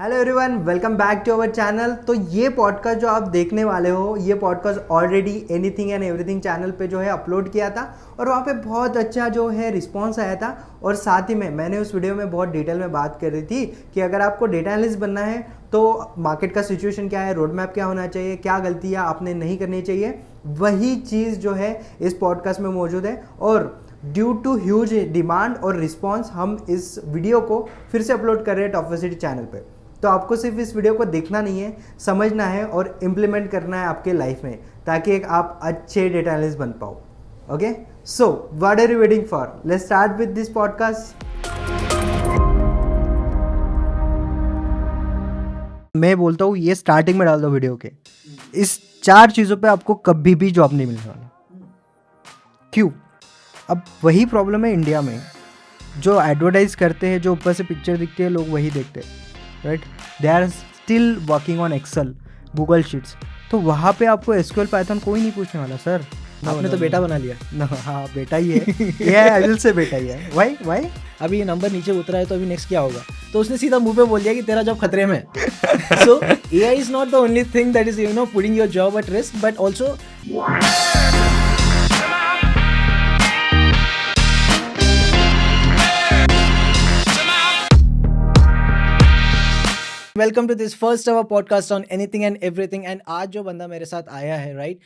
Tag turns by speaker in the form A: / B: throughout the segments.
A: Hello everyone, welcome back to our channel. तो ये podcast जो आप देखने वाले हो, ये podcast already anything and everything channel पे जो है अपलोड किया था और वहाँ पे बहुत अच्छा जो है रिस्पांस आया था। और साथ ही में मैंने उस वीडियो में बहुत डिटेल में बात कर रही थी कि अगर आपको डेटा एनालिस्ट बनना है तो मार्केट का सिचुएशन क्या है, रोड मैप क्या होना चाहिए, क्या गलतियाँ आपने नहीं करनी चाहिए, वही चीज़ जो है इस पॉडकास्ट में मौजूद है। और ड्यू टू ह्यूज डिमांड और रिस्पॉन्स हम इस वीडियो को फिर से अपलोड कर रहे हैं टॉपसिटी चैनल पे। तो आपको सिर्फ इस वीडियो को देखना नहीं है, समझना है और इम्प्लीमेंट करना है आपके लाइफ में, ताकि एक आप अच्छे डेटा एनालिस्ट बन पाओ। Okay, so what are you waiting for? Let's start with this podcast. मैं बोलता हूँ ये स्टार्टिंग में डाल दो वीडियो के। इस 4 चीज़ों पे आपको कभी भी जॉब नहीं मिलने वाला। क्यों? अब वही प्रॉब्लम है इंडिया में, जो एडवर्टाइज करते हैं, जो ऊपर से पिक्चर दिखती है लोग वही देखते हैं, right? They are still working on Excel, Google sheets. तो वहाँ पे आपको एसक्यूएल पाइथन कोई नहीं पूछने वाला। सर
B: आपने तो बेटा बना लिया
A: ना? हाँ, बेटा ही है ये आई विल से बेटा ही है। वाई
B: अभी ये नंबर नीचे उतरा है तो अभी नेक्स्ट क्या होगा? तो उसने सीधा मुंह पे बोल दिया कि तेरा जॉब खतरे में। So AI is not the only thing that is putting your job at risk, but also welcome to this first our podcast on anything and everything. And आज जो बंदा मेरे साथ आया है, right,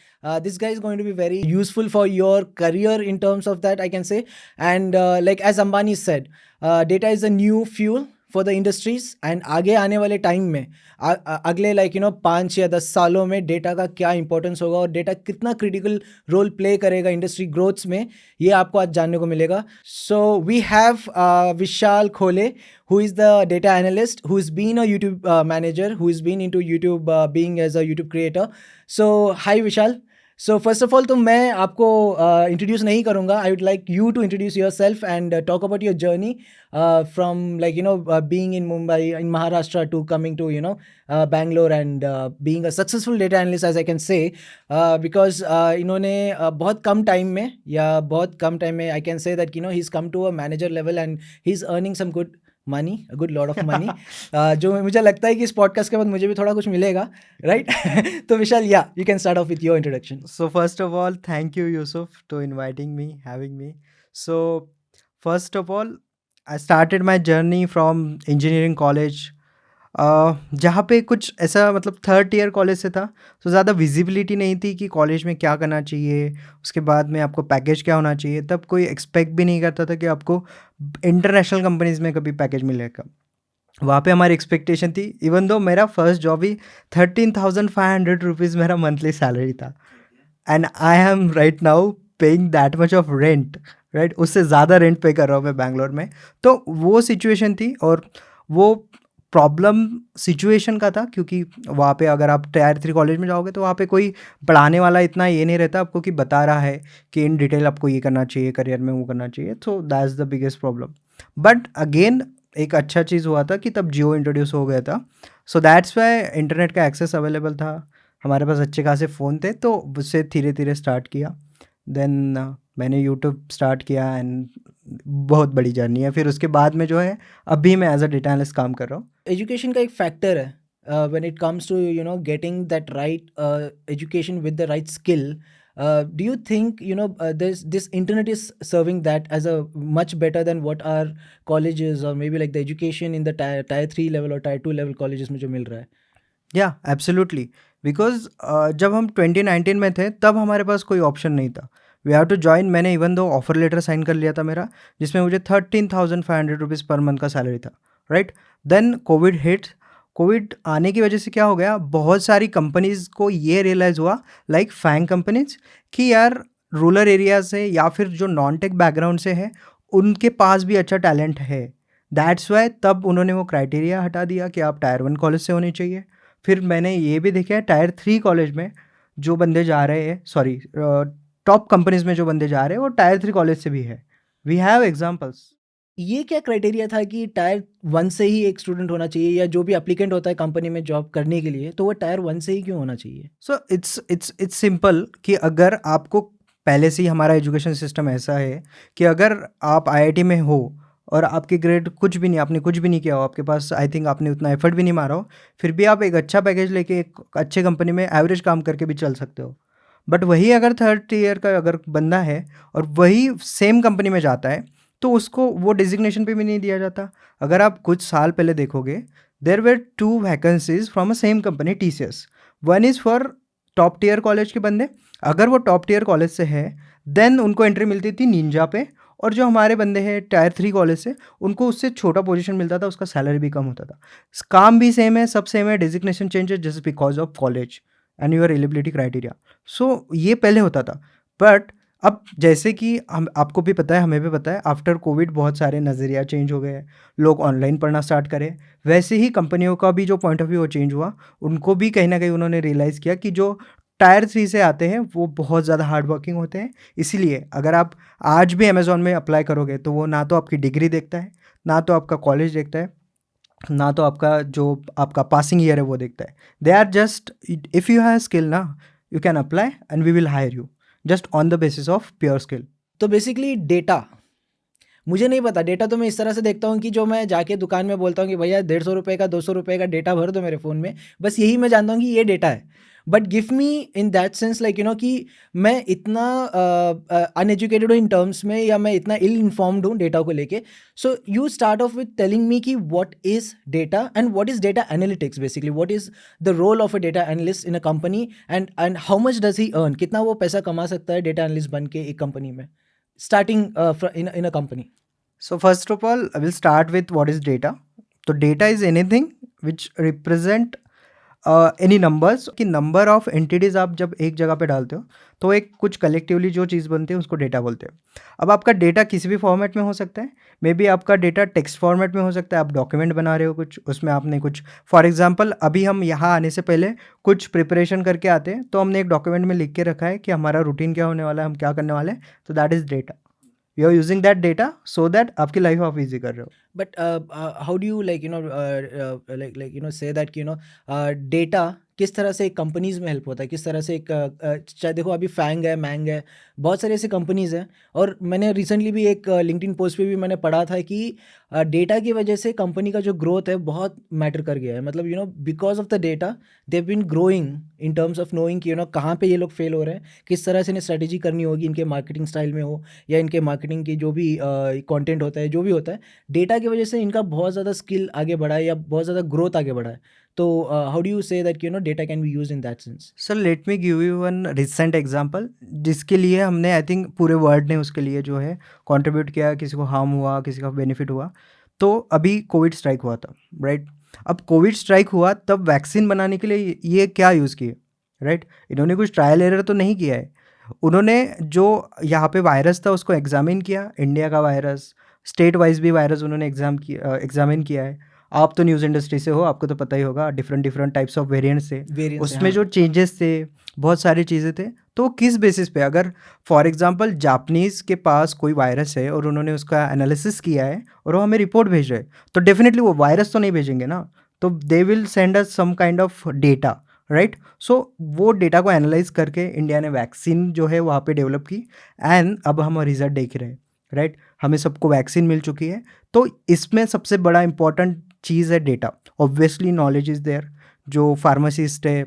B: this guy is going to be very useful for your career in terms of that I can say. And like as Ambani said, data is a new fuel for the industries. And आगे आने वाले time में अगले 5 या 10 सालों में data का क्या इंपॉर्टेंस होगा और डेटा कितना क्रिटिकल रोल प्ले करेगा इंडस्ट्री ग्रोथ्स में, ये आपको आज जानने को मिलेगा। सो वी हैव विशाल खोले, who is the data analyst, who has been a YouTube manager, who has been into YouTube being as a YouTube creator. So hi Vishal. So first of all, तो मैं आपको introduce नहीं करूँगा. I would like you to introduce yourself and talk about your journey from being in Mumbai, in Maharashtra, to coming to Bangalore and being a successful data analyst, as I can say, because इन्होंने बहुत कम time में I can say that he's come to a manager level and he's earning some good money, a good lot of money, जो मुझे लगता है कि इस podcast के बाद मुझे भी थोड़ा कुछ मिलेगा, राइट? तो विशाल, या you can start off with your introduction.
A: So first of all, thank you Yusuf to inviting me, having me. So first of all, I started my journey from engineering college, जहाँ पे कुछ ऐसा मतलब third year college से था, तो ज़्यादा visibility नहीं थी कि कॉलेज में क्या करना चाहिए, उसके बाद में आपको पैकेज क्या होना चाहिए। तब कोई एक्सपेक्ट भी नहीं करता था कि आपको इंटरनेशनल कंपनीज़ में कभी पैकेज मिलेगा। वहाँ पे हमारी एक्सपेक्टेशन थी, इवन दो मेरा फर्स्ट जॉब ही 13,500 रुपीज़ मेरा मंथली सैलरी था, and I am right now paying that much of rent, right? उससे ज़्यादा रेंट पे कर रहा हूँ मैं बैंगलोर में। तो वो सिचुएशन थी और वो प्रॉब्लम सिचुएशन का था, क्योंकि वहाँ पे अगर आप टायर 3 कॉलेज में जाओगे तो वहाँ पे कोई पढ़ाने वाला इतना ये नहीं रहता आपको कि बता रहा है कि इन डिटेल आपको ये करना चाहिए, करियर में वो करना चाहिए। तो that's the biggest problem. But again एक अच्छा चीज़ हुआ था कि तब जियो इंट्रोड्यूस हो गया था, सो दैट्स वाई इंटरनेट का एक्सेस अवेलेबल था, हमारे पास अच्छे खासे फ़ोन थे, तो उससे धीरे धीरे स्टार्ट किया। देन मैंने यूट्यूब स्टार्ट किया एंड बहुत बड़ी जर्नी है। फिर उसके बाद में जो है अभी मैं एज अ डेटा एनालिस्ट काम कर रहा हूँ।
B: एजुकेशन का एक फैक्टर है when it comes to getting that right education with the right skill. Do you think this internet is serving that as a much better than what our colleges or maybe like the education in the tier 3 level or tier 2 level colleges में जो मिल रहा है?
A: या absolutely, because जब हम 2019 में थे तब हमारे पास कोई ऑप्शन नहीं था, वी हैव टू ज्वाइन। मैंने इवन दो ऑफर लेटर साइन कर लिया था मेरा, जिसमें मुझे 13,500 रुपीज़ पर मंथ का सैलरी था, right? Then covid hit. Covid आने की वजह से क्या हो गया, बहुत सारी कंपनीज़ को ये रियलाइज़ हुआ, लाइक फैंग कंपनीज, कि यार रूरल एरिया से या फिर जो नॉन टेक बैकग्राउंड से है उनके पास भी अच्छा टैलेंट है। दैट्स वाई तब उन्होंने वो क्राइटेरिया हटा दिया कि आप टायर 1 कॉलेज से होनी चाहिए। फिर मैंने ये भी देखा है टायर 3 कॉलेज में जो बंदे जा रहे हैं, सॉरी टॉप कंपनीज में जो बंदे जा रहे हैं वो टायर 3 कॉलेज से भी है। We have examples.
B: ये क्या क्राइटेरिया था कि टायर 1 से ही एक स्टूडेंट होना चाहिए, या जो भी एप्लीकेंट होता है कंपनी में जॉब करने के लिए, तो वो टायर 1 से ही क्यों होना चाहिए?
A: सो इट्स सिंपल कि अगर आपको पहले से ही हमारा एजुकेशन सिस्टम ऐसा है कि अगर आप आईआईटी में हो और आपकी ग्रेड कुछ भी नहीं, आपने कुछ भी नहीं किया हो, आपके पास आई थिंक आपने उतना एफर्ट भी नहीं मारा हो, फिर भी आप एक अच्छा पैकेज लेके एक अच्छे कंपनी में एवरेज काम करके भी चल सकते हो। बट वही अगर थर्ड ईयर का अगर बंदा है और वही सेम कंपनी में जाता है, तो उसको वो डिजिग्नेशन पे भी नहीं दिया जाता। अगर आप कुछ साल पहले देखोगे, there were 2 vacancies from a same company TCS। One is for top tier college के बंदे, अगर वो टॉप टियर कॉलेज से है देन उनको एंट्री मिलती थी निंजा पे, और जो हमारे बंदे हैं टायर 3 कॉलेज से, उनको उससे छोटा पोजीशन मिलता था, उसका सैलरी भी कम होता था। काम भी सेम है, सब सेम है, designation changes just because of college and your eligibility criteria. So ये पहले होता था। बट अब जैसे कि हम, आपको भी पता है, हमें भी पता है, आफ्टर कोविड बहुत सारे नज़रिया चेंज हो गए हैं, लोग ऑनलाइन पढ़ना स्टार्ट करें। वैसे ही कंपनियों का भी जो पॉइंट ऑफ व्यू चेंज हुआ, उनको भी कहीं ना कहीं उन्होंने रियलाइज़ किया कि जो टायर 3 से आते हैं वो बहुत ज़्यादा हार्ड वर्किंग होते हैं। इसीलिए अगर आप आज भी अमेज़ॉन में अप्लाई करोगे तो वो ना तो आपकी डिग्री देखता है, ना तो आपका कॉलेज देखता है, ना तो आपका जो आपका पासिंग ईयर है वो देखता है। They are just, if you have skill ना, you can apply and we will hire you just on the basis of pure skill.
B: तो बेसिकली डेटा, मुझे नहीं पता, डेटा तो मैं इस तरह से देखता हूँ कि जो मैं जाके दुकान में बोलता हूँ कि भैया 150 रुपये का 200 रुपये का डेटा भर दो मेरे फ़ोन में, बस यही मैं जानता हूँ कि ये डेटा है। But give me in that sense like कि मैं इतना अनएजुकेटेड हूँ इन टर्म्स में, या मैं इतना इल इन्फॉर्म्ड हूँ डेटा को लेके। So you start off with telling me कि what is data and what is data analytics, basically what is the role of a data analyst in a company, and how much does he earn, कितना वो पैसा कमा सकता है data analyst बन के एक कंपनी में, starting in a company.
A: So first of all, I will start with what is data. तो data is anything which represent any numbers, कि नंबर ऑफ एंटिटीज़ आप जब एक जगह पे डालते हो तो एक कुछ कलेक्टिवली जो चीज़ बनती है उसको डेटा बोलते हैं। अब आपका डेटा किसी भी फॉर्मेट में हो सकता है, मे बी आपका डेटा टेक्स्ट फॉर्मेट में हो सकता है, आप डॉक्यूमेंट बना रहे हो कुछ, उसमें आपने कुछ, फॉर एग्जांपल अभी हम यहाँ आने से पहले कुछ प्रिपरेशन करके आते हैं तो हमने एक डॉक्यूमेंट में लिख के रखा है कि हमारा रूटीन क्या होने वाला है, हम क्या करने वाले हैं, तो that is data. You are using that data so that आपकी लाइफ आप ईजी कर रहे हो।
B: But how do you say that data किस तरह से कंपनीज में हेल्प होता है, किस तरह से एक चाहे देखो अभी फैंग है, मैंग है, बहुत सारे ऐसे कंपनीज हैं। और मैंने रिसेंटली भी एक लिंक्डइन पोस्ट पे भी मैंने पढ़ा था कि डेटा की वजह से कंपनी का जो ग्रोथ है बहुत मैटर कर गया है। मतलब because of the data they been growing in terms of knowing कि कहाँ पे ये लोग फेल हो रहे हैं, किस तरह से इन्हें स्ट्रेटेजी करनी होगी, इनके मार्केटिंग स्टाइल में हो या इनके मार्केटिंग की जो भी कंटेंट होता है, जो भी होता है, डेटा की वजह से इनका बहुत ज़्यादा स्किल आगे बढ़ा है या बहुत ज़्यादा ग्रोथ आगे बढ़ा है। तो how do you say that data can be use in that sense?
A: Sir let me give you one recent example, जिसके लिए हमने आई थिंक पूरे वर्ल्ड ने उसके लिए जो है कंट्रीब्यूट किया, किसी को हार्म हुआ, किसी का बेनिफिट हुआ। तो अभी कोविड स्ट्राइक हुआ था, राइट? अब कोविड स्ट्राइक हुआ तब वैक्सीन बनाने के लिए ये क्या यूज़ किए, राइट? इन्होंने कुछ ट्रायल एरर तो नहीं किया है। उन्होंने जो यहाँ पे वायरस था उसको एग्जामिन किया, इंडिया का वायरस, स्टेट वाइज भी वायरस उन्होंने एग्जामिन किया है। आप तो न्यूज़ इंडस्ट्री से हो, आपको तो पता ही होगा, different different types of variants थे
B: वेरिएंस है,
A: उसमें,
B: हाँ।
A: जो चेंजेस थे, बहुत सारी चीज़ें थे। तो किस बेसिस पे, अगर फॉर एग्जांपल जापानीज़ के पास कोई वायरस है और उन्होंने उसका एनालिसिस किया है और वो हमें रिपोर्ट भेज रहे हैं, तो डेफिनेटली वो वायरस तो नहीं भेजेंगे ना, तो they will send us some kind of data, right? So वो डेटा को एनालाइज करके इंडिया ने वैक्सीन जो है वहाँ पे डेवलप की, एंड अब हम रिजल्ट देख रहे हैं, राइट? हमें सबको वैक्सीन मिल चुकी है। तो इसमें सबसे बड़ा इंपॉर्टेंट चीज़ है data. Obviously knowledge is there. जो फार्मासिस्ट है,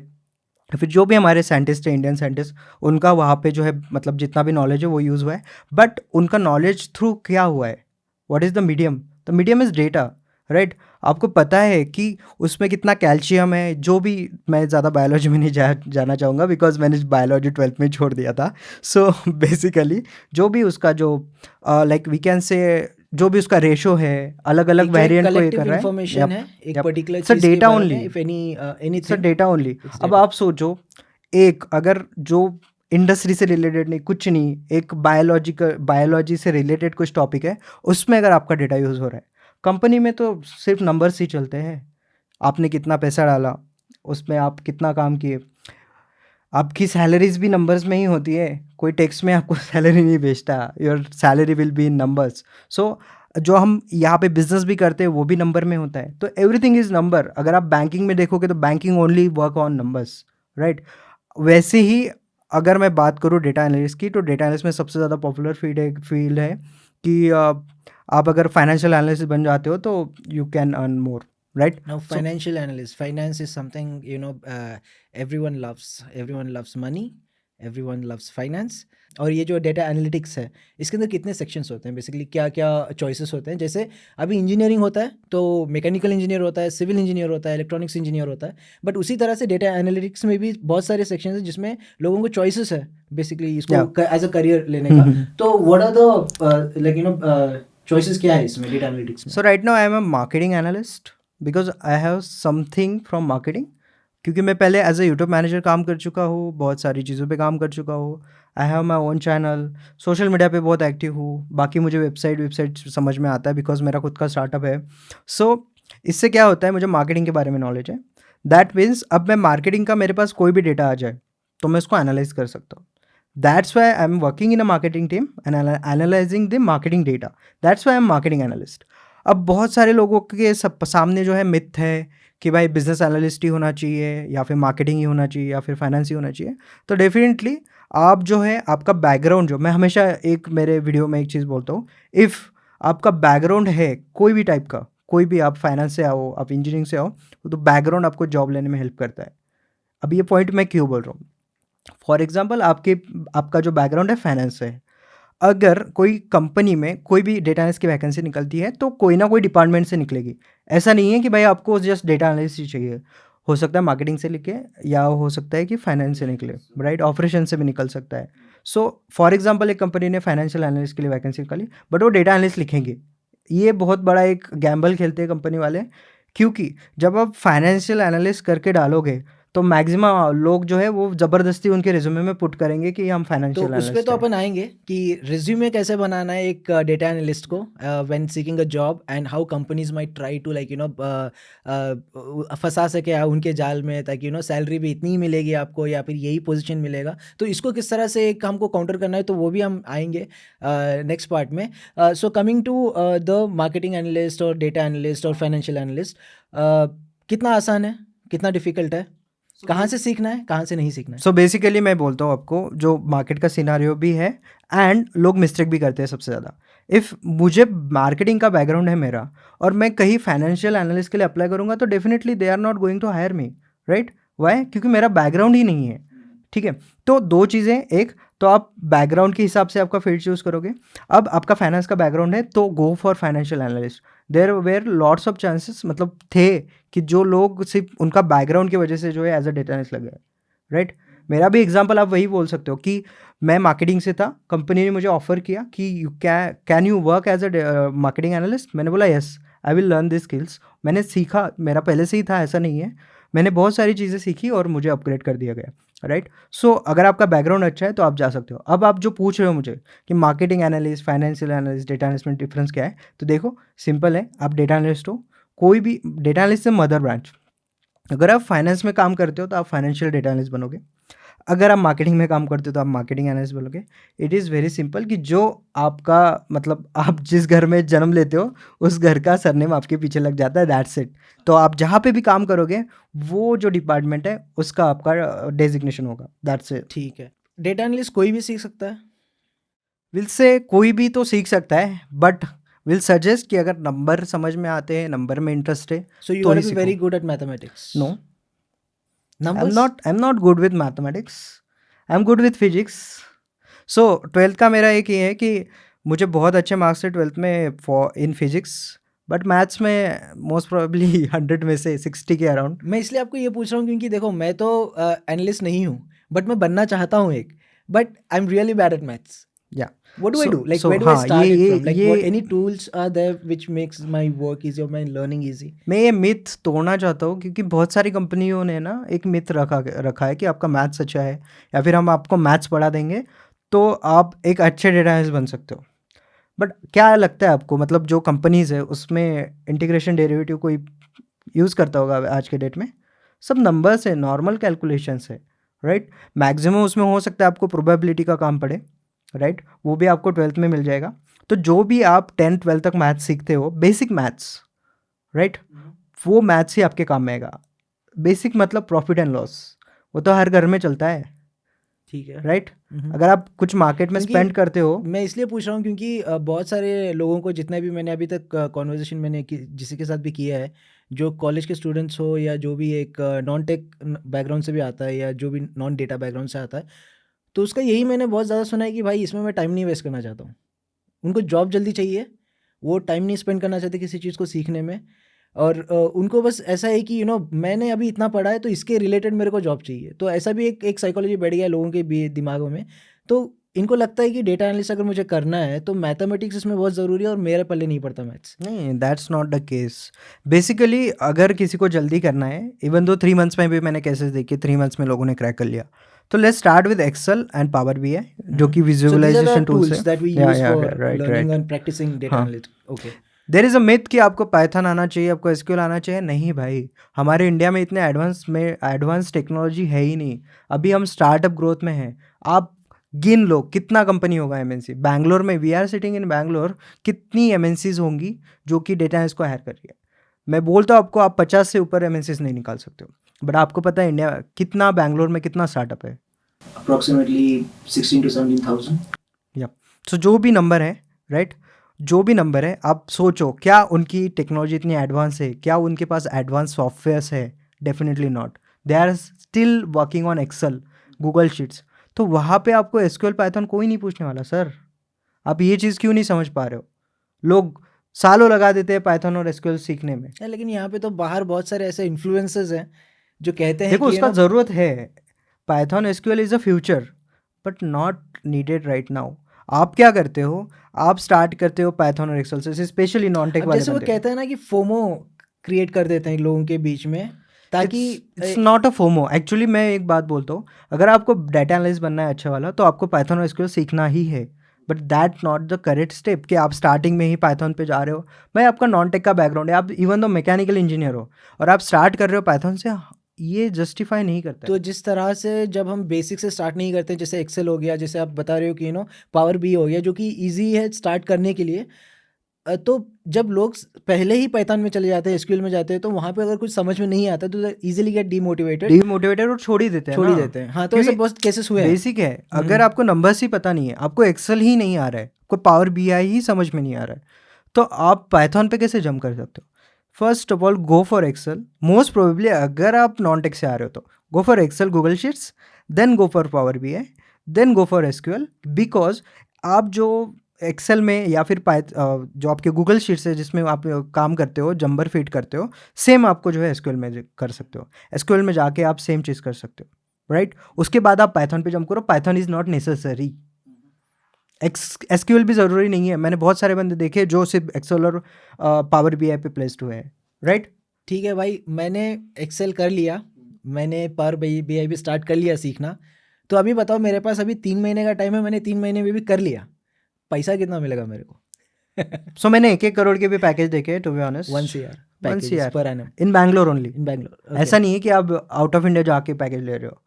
A: फिर जो भी हमारे साइंटिस्ट है, इंडियन साइंटिस्ट, उनका वहाँ पे जो है मतलब जितना भी नॉलेज है वो यूज़ हुआ है। बट उनका नॉलेज थ्रू क्या हुआ है, what is the medium? The medium is data, right? आपको पता है कि उसमें कितना कैल्शियम है, जो भी, मैं ज़्यादा बायोलॉजी में नहीं जाना चाहूँगा बिकॉज मैंने बायोलॉजी 12th में छोड़ दिया था। सो बेसिकली जो भी उसका जो लाइक वी कैन से, जो भी उसका रेशो है, अलग अलग
B: एक जो एक
A: वेरिएंट को ये
B: कलेक्टिव
A: कर रहा है।
B: इंफॉर्मेशन है एक
A: यप,
B: पर्टिकुलर
A: सर
B: चीज के
A: डेटा
B: बारे
A: ओनली,
B: में, if any
A: sir
B: anything,
A: data only.
B: It's
A: अब
B: डेटा।
A: आप सोचो, एक अगर जो इंडस्ट्री से रिलेटेड नहीं, कुछ नहीं, एक बायोलॉजी से रिलेटेड कुछ टॉपिक है, उसमें अगर आपका डेटा यूज़ हो रहा है, कंपनी में तो सिर्फ नंबर्स ही चलते हैं। आपने कितना पैसा डाला, उसमें आप कितना काम किए, आपकी सैलरीज भी नंबर्स में ही होती है, कोई टैक्स में आपको सैलरी नहीं भेजता, your salary will be in numbers. So जो हम यहाँ पे बिजनेस भी करते हैं वो भी नंबर में होता है, तो एवरीथिंग इज़ नंबर। अगर आप बैंकिंग में देखोगे तो banking only work on numbers, right? वैसे ही अगर मैं बात करूँ डेटा एनालिस्ट की, तो डेटा एनालिस्ट में सबसे ज़्यादा पॉपुलर फील्ड है कि आप अगर फाइनेंशियल एनालिस्ट बन जाते हो तो you can earn more, right?
B: Now, financial analyst, finance is something, everyone loves money, everyone loves finance. और ये जो डेटा एनालिटिक्स है, इसके अंदर कितने सेक्शंस होते हैं, बेसिकली क्या क्या चॉइसेस होते हैं? जैसे अभी इंजीनियरिंग होता है तो मैकेनिकल इंजीनियर होता है, सिविल इंजीनियर होता है, इलेक्ट्रॉनिक्स इंजीनियर होता है, बट उसी तरह से डेटा एनालिटिक्स में भी बहुत सारे सेक्शंस हैं जिसमें लोगों को चॉइसेस है बेसिकली इसको एज अ करियर लेने का। तो व्हाट आर द चॉइसेस क्या है इसमें डेटा एनालिटिक्स में?
A: So right now I am a marketing analyst because I have something from marketing, क्योंकि मैं पहले एज अ यूट्यूब मैनेजर काम कर चुका हूँ, बहुत सारी चीज़ों पे काम कर चुका हूँ। I have my own channel, social media पे बहुत एक्टिव हूँ। बाकी मुझे वेबसाइट समझ में आता है बिकॉज मेरा खुद का स्टार्टअप है। सो इससे क्या होता है, मुझे मार्केटिंग के बारे में नॉलेज है। दैट मीन्स अब मैं मार्केटिंग का मेरे पास कोई भी डेटा आ जाए तो मैं उसको एनालाइज कर सकता हूँ। That's why I am working in a marketing team and analysing the marketing data. That's why I am marketing analyst. अब बहुत सारे लोगों के सब सामने जो है मिथ है कि भाई बिजनेस एनालिस्ट ही होना चाहिए या फिर मार्केटिंग ही होना चाहिए या फिर फाइनेंस ही होना चाहिए। तो डेफिनेटली आप जो है आपका बैकग्राउंड, जो मैं हमेशा एक मेरे वीडियो में एक चीज़ बोलता हूँ, इफ़ आपका बैकग्राउंड है कोई भी टाइप का, कोई भी, आप फाइनेंस से आओ, आप इंजीनियरिंग से आओ, तो बैकग्राउंड आपको जॉब लेने में हेल्प करता है। अब ये पॉइंट मैं क्यों बोल रहा हूँ, फॉर एग्जाम्पल आपका जो बैकग्राउंड है फाइनेंस से है, अगर कोई कंपनी में कोई भी डेटा एनालिस्ट की वैकेंसी निकलती है तो कोई ना कोई डिपार्टमेंट से निकलेगी। ऐसा नहीं है कि भाई आपको जस्ट डेटा एनालिस्ट ही चाहिए, हो सकता है मार्केटिंग से निकले या हो सकता है कि फाइनेंस से निकले, राइट? ऑपरेशन से भी निकल सकता है। सो फॉर एग्जांपल एक कंपनी ने फाइनेंशियल एनालिस्ट के लिए वैकेंसी निकाली बट वो डेटा एनालिस्ट लिखेंगे, ये बहुत बड़ा एक गैम्बल खेलते हैं कंपनी वाले, क्योंकि जब आप फाइनेंशियल एनालिस्ट करके डालोगे तो मैक्सिमम लोग जो है वो ज़बरदस्ती उनके रिज्यूमे में पुट करेंगे कि हम
B: तो
A: फाइनेंशियल
B: उस पे
A: एनालिस्ट
B: तो
A: हैं।
B: अपन आएंगे कि रिज्यूमे कैसे बनाना है एक डेटा एनालिस्ट को when seeking a job, and how companies might try to फंसा सके उनके जाल में, ताकि सैलरी भी इतनी ही मिलेगी आपको या फिर यही पोजीशन मिलेगा। तो इसको किस तरह से एक हमको काउंटर करना है, तो वो भी हम आएंगे नेक्स्ट पार्ट में। So coming to the marketing analyst और डेटा एनालिस्ट और फाइनेंशियल एनालिस्ट, कितना आसान है, कितना डिफिकल्ट है, कहाँ से सीखना है, कहाँ से नहीं सीखना है?
A: सो बेसिकली मैं बोलता हूँ आपको, जो मार्केट का सिनारियो भी है एंड लोग मिस्टेक भी करते हैं सबसे ज़्यादा। इफ़ मुझे मार्केटिंग का बैकग्राउंड है मेरा और मैं कहीं फाइनेंशियल एनालिस्ट के लिए अप्लाई करूँगा तो definitely they are not going to hire me, right? Why? क्योंकि मेरा बैकग्राउंड ही नहीं है, ठीक है? तो दो चीज़ें, एक तो आप बैकग्राउंड के हिसाब से आपका फील्ड चूज़ करोगे। अब आपका फाइनेंस का बैकग्राउंड है तो go for financial analyst. There were lots of chances, मतलब थे कि जो लोग सिर्फ उनका बैकग्राउंड की वजह से जो है एज अ डेटा एनालिस्ट लग गए, राइट? मेरा भी एग्जांपल आप वही बोल सकते हो कि मैं मार्केटिंग से था, कंपनी ने मुझे ऑफर किया कि you can you work as a marketing analyst. मैंने बोला yes, I will learn this skills. मैंने सीखा, मेरा पहले से ही था, ऐसा नहीं है, मैंने बहुत सारी चीज़ें सीखी और मुझे अपग्रेड कर दिया गया, राइट? सो अगर आपका बैकग्राउंड अच्छा है तो आप जा सकते हो। अब आप जो पूछ रहे हो मुझे कि marketing analyst, financial analyst, data analyst में डिफरेंस क्या है, तो देखो सिंपल है, आप डेटा एनालिस्ट हो, कोई भी डेटा एनालिस्ट से मदर ब्रांच। अगर आप फाइनेंस में काम करते हो तो आप फाइनेंशियल डेटा एनालिस्ट बनोगे, अगर आप मार्केटिंग में काम करते हो तो आप मार्केटिंग एनालिस्ट बनोगे। इट इज़ वेरी सिंपल कि जो आपका, मतलब आप जिस घर में जन्म लेते हो उस घर का सरनेम आपके पीछे लग जाता है, दैट्स इट। तो आप जहाँ पे भी काम करोगे वो जो डिपार्टमेंट है उसका आपका डेजिग्नेशन होगा, दैट्स इट।
B: ठीक है, डेटा एनालिस्ट कोई भी सीख सकता है?
A: विल से कोई भी तो सीख सकता है बट विल सजेस्ट कि अगर नंबर समझ में आते हैं, नंबर में इंटरेस्ट है
B: So you
A: तो
B: got
A: ही
B: to be
A: सीखो।
B: very good at mathematics.
A: No,
B: Numbers?
A: I am not good with mathematics, I am good with physics. So twelfth का मेरा एक ये है कि मुझे बहुत अच्छे मार्क्स थे ट्वेल्थ में for in physics, but maths में मोस्ट प्रोबेबली 100 में से 60 के अराउंड।
B: मैं इसलिए आपको ये पूछ रहा हूँ क्योंकि देखो, मैं तो एनालिस्ट नहीं हूँ, बट मैं बनना चाहता हूँ एक, but I am really bad at maths.
A: या
B: What do I do? Like,
A: so
B: where do I
A: हाँ,
B: start it
A: ये
B: from? Like, what
A: ये
B: any tools are there which makes my work easy or my learning easy?
A: मैं ये myth तोड़ना चाहता हूँ क्योंकि बहुत सारी कंपनियों ने ना एक मिथ रखा है कि आपका मैथ्स अच्छा है या फिर हम आपको मैथ्स पढ़ा देंगे तो आप एक अच्छे डेटा एनालिस्ट बन सकते हो। बट क्या लगता है आपको, मतलब जो कंपनीज़ है उसमें इंटीग्रेशन डेरिवेटिव कोई यूज़ करता होगा आज के डेट में? सब नंबर्स है, नॉर्मल कैलकुलेशंस है, राइट? मैक्सिमम उसमें हो सकता है आपको प्रोबेबिलिटी का काम पड़े, राइट? वो भी आपको ट्वेल्थ में मिल जाएगा। तो जो भी आप 10th-12th तक मैथ्स सीखते हो, बेसिक मैथ्स, राइट, वो मैथ्स ही आपके काम में आएगा। बेसिक मतलब प्रॉफिट एंड लॉस, वो तो हर घर में चलता है,
B: ठीक है।
A: राइट?
B: हम्म।
A: अगर आप कुछ मार्केट में
B: क्योंकि
A: स्पेंड करते हो,
B: मैं इसलिए पूछ रहा हूँ क्योंकि बहुत सारे लोगों को, जितने भी मैंने अभी तक कॉन्वर्जेशन मैंने जिसी के साथ भी किया है, जो कॉलेज के स्टूडेंट्स हो या जो भी एक नॉन टेक बैकग्राउंड से भी आता है या जो भी नॉन डेटा बैकग्राउंड से आता है, तो उसका यही मैंने बहुत ज़्यादा सुना है कि भाई इसमें मैं टाइम नहीं वेस्ट करना चाहता हूँ। उनको जॉब जल्दी चाहिए, वो टाइम नहीं स्पेंड करना चाहते किसी चीज़ को सीखने में, और उनको बस ऐसा है कि मैंने अभी इतना पढ़ा है तो इसके रिलेटेड मेरे को जॉब चाहिए। तो ऐसा भी एक साइकोलॉजी बैठ गया है लोगों के भी दिमागों में। तो इनको लगता है कि डेटा एनालिस्ट अगर मुझे करना है तो मैथमेटिक्स इसमें बहुत ज़रूरी है और मेरे पल्ले नहीं पड़ता मैथ्स।
A: नहीं, that's not the case. Basically अगर किसी को जल्दी करना है, इवन दो 3 मंथ्स में भी मैंने केसेस देखे, 3 मंथ्स में लोगों ने क्रैक कर लिया। तो let's start with Excel and Power BI, जो कि
B: So these are the
A: visualization tools है।
B: tools that we
A: या
B: use
A: या
B: for
A: right
B: learning
A: right.
B: and practicing data
A: हाँ,
B: analytics. Okay.
A: There is a myth कि आपको पाइथन आना चाहिए, आपको एसक्यूएल आना चाहिए। नहीं भाई, हमारे इंडिया में इतने एडवांस टेक्नोलॉजी है ही नहीं। अभी हम स्टार्टअप ग्रोथ में हैं। आप गिन लो कितना कंपनी होगा एमएनसी। बैंगलोर में, we are sitting in Bangalore, कितनी एमएनसीज होंगी जो कि डेटा एनालिस्ट को हायर कर रही है। मैं बोलता हूँ आपको, आप 50 से ऊपर एमएनसीज नहीं निकाल सकते हो। बट आपको पता है इंडिया कितना, बैंगलोर में कितना स्टार्टअप है?
B: Approximately 16 to 17,000.
A: या सो जो भी नंबर है, राइट, जो भी नंबर है, आप सोचो क्या उनकी टेक्नोलॉजी इतनी एडवांस है? क्या उनके पास एडवांस सॉफ्टवेयर्स है? Definitely not. They are still working on Excel, Google sheets. तो वहाँ पे आपको एसक्यूएल पाइथन कोई नहीं पूछने वाला सर। आप ये चीज़ क्यों नहीं समझ पा रहे हो? लोग सालों लगा देते हैं पाइथन और एसक्यूएल सीखने में।
B: लेकिन यहाँ पे तो बाहर बहुत सारे ऐसे इन्फ्लुएंसर्स हैं जो कहते हैं
A: देखो,
B: कि
A: उसका ज़रूरत है। Python SQL is a future but not needed right now. आप क्या करते हो? आप स्टार्ट करते हो पाइथन और एक्सेल से, स्पेशली नॉन टेक
B: अब
A: वाले
B: जैसे वो
A: बंदे।
B: कहते हैं ना कि फोमो क्रिएट कर देते हैं लोगों के बीच में, ताकि
A: it's not a FOMO. Actually मैं एक बात बोलता हूँ, अगर आपको डाटा एनालिस्ट बनना है अच्छा वाला, तो आपको पाइथन और एसक्यूएल सीखना ही है। But that not the correct step कि आप स्टार्टिंग में ही पाइथन पे जा रहे हो। भाई आपका नॉन टेक का बैकग्राउंड है, आप इवन दो मैकेनिकल इंजीनियर हो और आप स्टार्ट कर रहे हो पाइथन से, ये जस्टिफाई नहीं करता
B: तो
A: है।
B: जिस तरह से जब हम बेसिक से स्टार्ट नहीं करते, जैसे एक्सेल हो गया, जैसे आप बता रहे हो कि पावर बी हो गया, जो कि इजी है स्टार्ट करने के लिए, तो जब लोग पहले ही पाइथन में चले जाते हैं, एसक्यूएल में जाते हैं, तो वहाँ पे अगर कुछ समझ में नहीं आता तो इजीली गेट डीमोटिवेटेड,
A: डीमोटिवेटेड और छोड़ ही देते हैं
B: छोड़ ही
A: ना।
B: देते हैं। हाँ, तो ऐसे बहुत केसेस हुए हैं।
A: बेसिक है, अगर आपको नंबर्स ही पता नहीं है, आपको एक्सेल ही नहीं आ रहा है, आपको पावर बीआई ही समझ में नहीं आ रहा है, तो आप पाइथन पे कैसे जंप कर सकते हो? First of all go for Excel. Most probably अगर आप नॉन टेक से आ रहे हो तो go for Excel, Google sheets, then go for Power BI, then go for SQL. Because आप जो एक्सेल में या फिर जो आपके गूगल शीट्स है जिसमें आप काम करते हो, जंबर फीड करते हो, सेम आपको जो है एसक्यूएल में कर सकते हो। एसक्यूएल में जाके आप सेम चीज़ कर सकते हो, राइट? उसके बाद आप पाइथन पे जंप करो। Python is not necessary. SQL भी ज़रूरी नहीं है। मैंने बहुत सारे बंदे देखे जो सिर्फ एक्सेल और पावर बीआई पे प्लेस्ड हुए हैं, राइट?
B: ठीक है भाई, मैंने एक्सेल कर लिया, मैंने पावर बीआई भी स्टार्ट कर लिया सीखना। तो अभी बताओ, मेरे पास अभी 3 महीने का टाइम है, मैंने 3 महीने में भी कर लिया, पैसा कितना मिलेगा मेरे को?
A: सो मैंने 1-1 करोड़ के भी पैकेज देखे, to be honest.
B: 1 CR
A: 1
B: package
A: CR
B: per annum
A: in Bangalore only.
B: In Bangalore.
A: ऐसा नहीं है कि आप आउट ऑफ इंडिया जाके पैकेज ले रहे हो।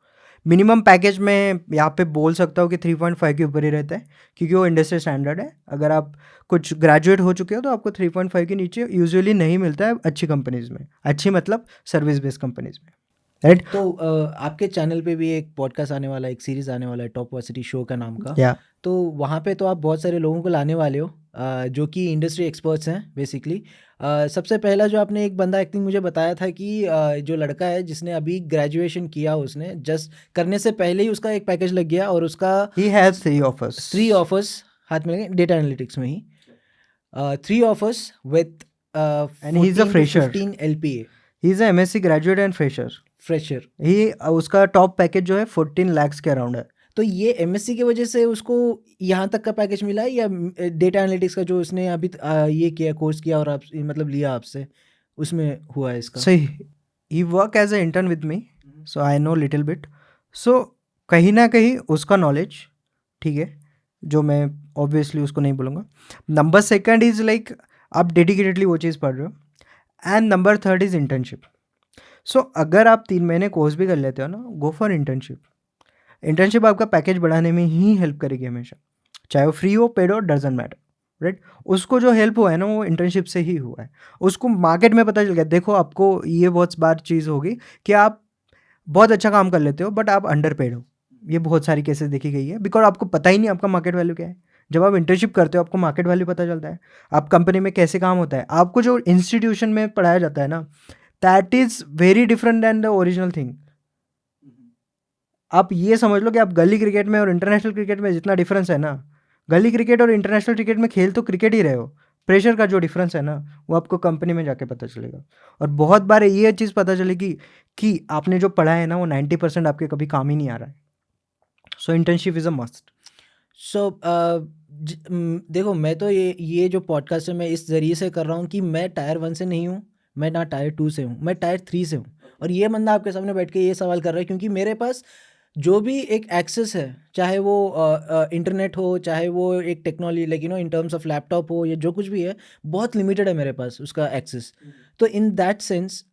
A: मिनिमम पैकेज में यहाँ पे बोल सकता हूँ कि 3.5 के ऊपर ही रहता है, क्योंकि वो इंडस्ट्री स्टैंडर्ड है। अगर आप कुछ ग्रेजुएट हो चुके हो तो आपको 3.5 के नीचे यूजुअली नहीं मिलता है अच्छी कंपनीज में। अच्छी मतलब सर्विस बेस्ड कंपनीज में, राइट?
B: तो आपके चैनल पे भी एक पॉडकास्ट आने वाला है, एक सीरीज आने वाला है, टॉप वर्सिटी शो का नाम का।
A: या
B: तो वहाँ पे तो आप बहुत सारे लोगों को लाने वाले हो जो कि इंडस्ट्री एक्सपर्ट्स हैं बेसिकली। सबसे पहला जो आपने एक बंदा एक्टिंग मुझे बताया था कि जो लड़का है जिसने अभी ग्रेजुएशन किया, उसने जस्ट करने से पहले ही उसका एक पैकेज लग गया और उसका
A: ही हैज 3 ऑफर्स।
B: 3 ऑफर्स हाथ में लगे डेटा एनालिटिक्स में ही। 3 offers with
A: And he's a
B: 14 to
A: fresher.
B: 15 LPA
A: he is a MSc graduate and fresher.
B: Fresher.
A: ही उसका टॉप पैकेज जो है 14 lakhs के अराउंड है।
B: तो ये एमएससी की वजह से उसको यहाँ तक का पैकेज मिला है, या डेटा एनालिटिक्स का जो उसने अभी ये किया, कोर्स किया और आप मतलब लिया आपसे, उसमें हुआ है इसका?
A: सही, he work as a intern with me, so I know little bit. So कहीं ना कहीं उसका नॉलेज ठीक है, जो मैं ऑब्वियसली उसको नहीं बोलूँगा। नंबर सेकंड इज़ लाइक आप डेडिकेटेडली वो चीज़ पढ़ रहे हो, and number third is internship. So अगर आप 3 महीने कोर्स भी कर लेते हो ना, गो फॉर इंटर्नशिप। इंटर्नशिप आपका पैकेज बढ़ाने में ही हेल्प करेगी हमेशा, चाहे वो फ्री हो, पेड हो, डजंट मैटर, राइट? उसको जो हेल्प हुआ है ना, वो इंटर्नशिप से ही हुआ है। उसको मार्केट में पता चल गया। देखो, आपको ये बहुत बार चीज़ होगी कि आप बहुत अच्छा काम कर लेते हो बट आप अंडर पेड हो, ये बहुत सारी केसेस देखी गई है, बिकॉज आपको पता ही नहीं आपका मार्केट वैल्यू क्या है। जब आप इंटर्नशिप करते हो आपको मार्केट वैल्यू पता चलता है, आप कंपनी में कैसे काम होता है। आपको जो इंस्टीट्यूशन में पढ़ाया जाता है ना, that is very different than the original thing. आप ये समझ लो कि आप गली क्रिकेट में और इंटरनेशनल क्रिकेट में जितना डिफरेंस है ना, गली क्रिकेट और इंटरनेशनल क्रिकेट में खेल तो क्रिकेट ही रहे हो, प्रेशर का जो डिफरेंस है ना वो आपको कंपनी में जाके पता चलेगा। और बहुत बार ये चीज़ पता चलेगी कि आपने जो पढ़ा है ना वो 90% आपके कभी काम ही नहीं आ रहा है। So internship is a must.
B: So देखो, मैं तो ये जो पॉडकास्ट है मैं इस ज़रिए से कर रहा हूँ कि मैं टायर 1 से नहीं हूँ, मैं ना टायर 2 से हूँ, मैं टायर 3 से हूँ। और ये बंदा आपके सामने बैठ के ये सवाल कर रहा है क्योंकि मेरे पास जो भी एक एक्सेस है, चाहे वो इंटरनेट हो, चाहे वो एक technology like in terms of laptop हो, या जो कुछ भी है, बहुत लिमिटेड है मेरे पास उसका एक्सेस। तो in that sense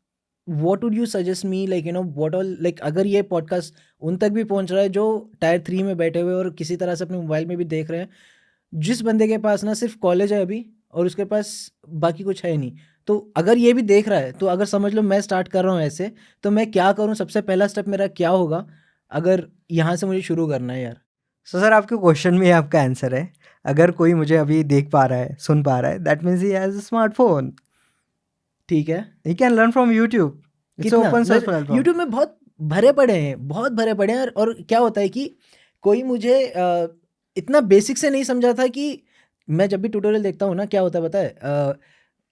B: what would you suggest me, like what all, like अगर ये पॉडकास्ट उन तक भी पहुंच रहा है जो टायर 3 में बैठे हुए और किसी तरह से अपने मोबाइल में भी देख रहे हैं, जिस बंदे के पास ना सिर्फ कॉलेज है अभी और उसके पास बाकी कुछ है नहीं, तो अगर ये भी देख रहा है, तो अगर समझ लो मैं स्टार्ट कर रहा हूँ ऐसे, तो मैं क्या करूँ, सबसे पहला स्टेप मेरा क्या होगा अगर यहाँ से मुझे शुरू करना है यार?
A: सो सर आपके क्वेश्चन में आपका आंसर है। अगर कोई मुझे अभी देख पा रहा है, सुन पा रहा है, that means he has a smartphone,
B: ठीक है।
A: He can learn from YouTube. It's
B: कितना
A: ओपन सोर्स प्लेटफॉर्म।
B: यूट्यूब में बहुत भरे पड़े हैं, बहुत भरे पड़े हैं। और क्या होता है कि कोई मुझे इतना बेसिक से नहीं समझा था कि मैं जब भी ट्यूटोरियल देखता हूँ ना, क्या होता है पता है,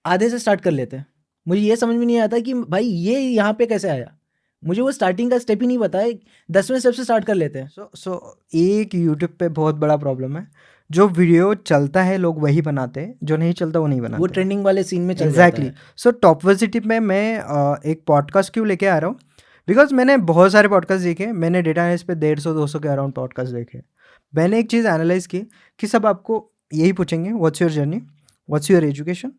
B: आधे से स्टार्ट कर लेते हैं। मुझे ये समझ में नहीं आता कि भाई ये यहाँ पे कैसे आया, मुझे वो स्टार्टिंग का स्टेप ही नहीं पता है, 10वें स्टेप से स्टार्ट कर लेते हैं।
A: सो एक यूट्यूब पे बहुत बड़ा प्रॉब्लम है, जो वीडियो चलता है लोग वही बनाते हैं, जो नहीं चलता वो नहीं
B: वो
A: बनाते।
B: ट्रेंडिंग वाले सीन में चल जाता
A: एग्जैक्टली।
B: है।
A: सो टॉपवर्सिटी में मैं एक पॉडकास्ट क्यों लेके आ रहा हूँ, बिकॉज मैंने बहुत सारे पॉडकास्ट देखे। मैंने डेटा एनालिसिस पे 150-200 के अराउंड पॉडकास्ट देखे। मैंने एक चीज़ एनालाइज की कि सब आपको यही पूछेंगे, what's your journey, what's your education,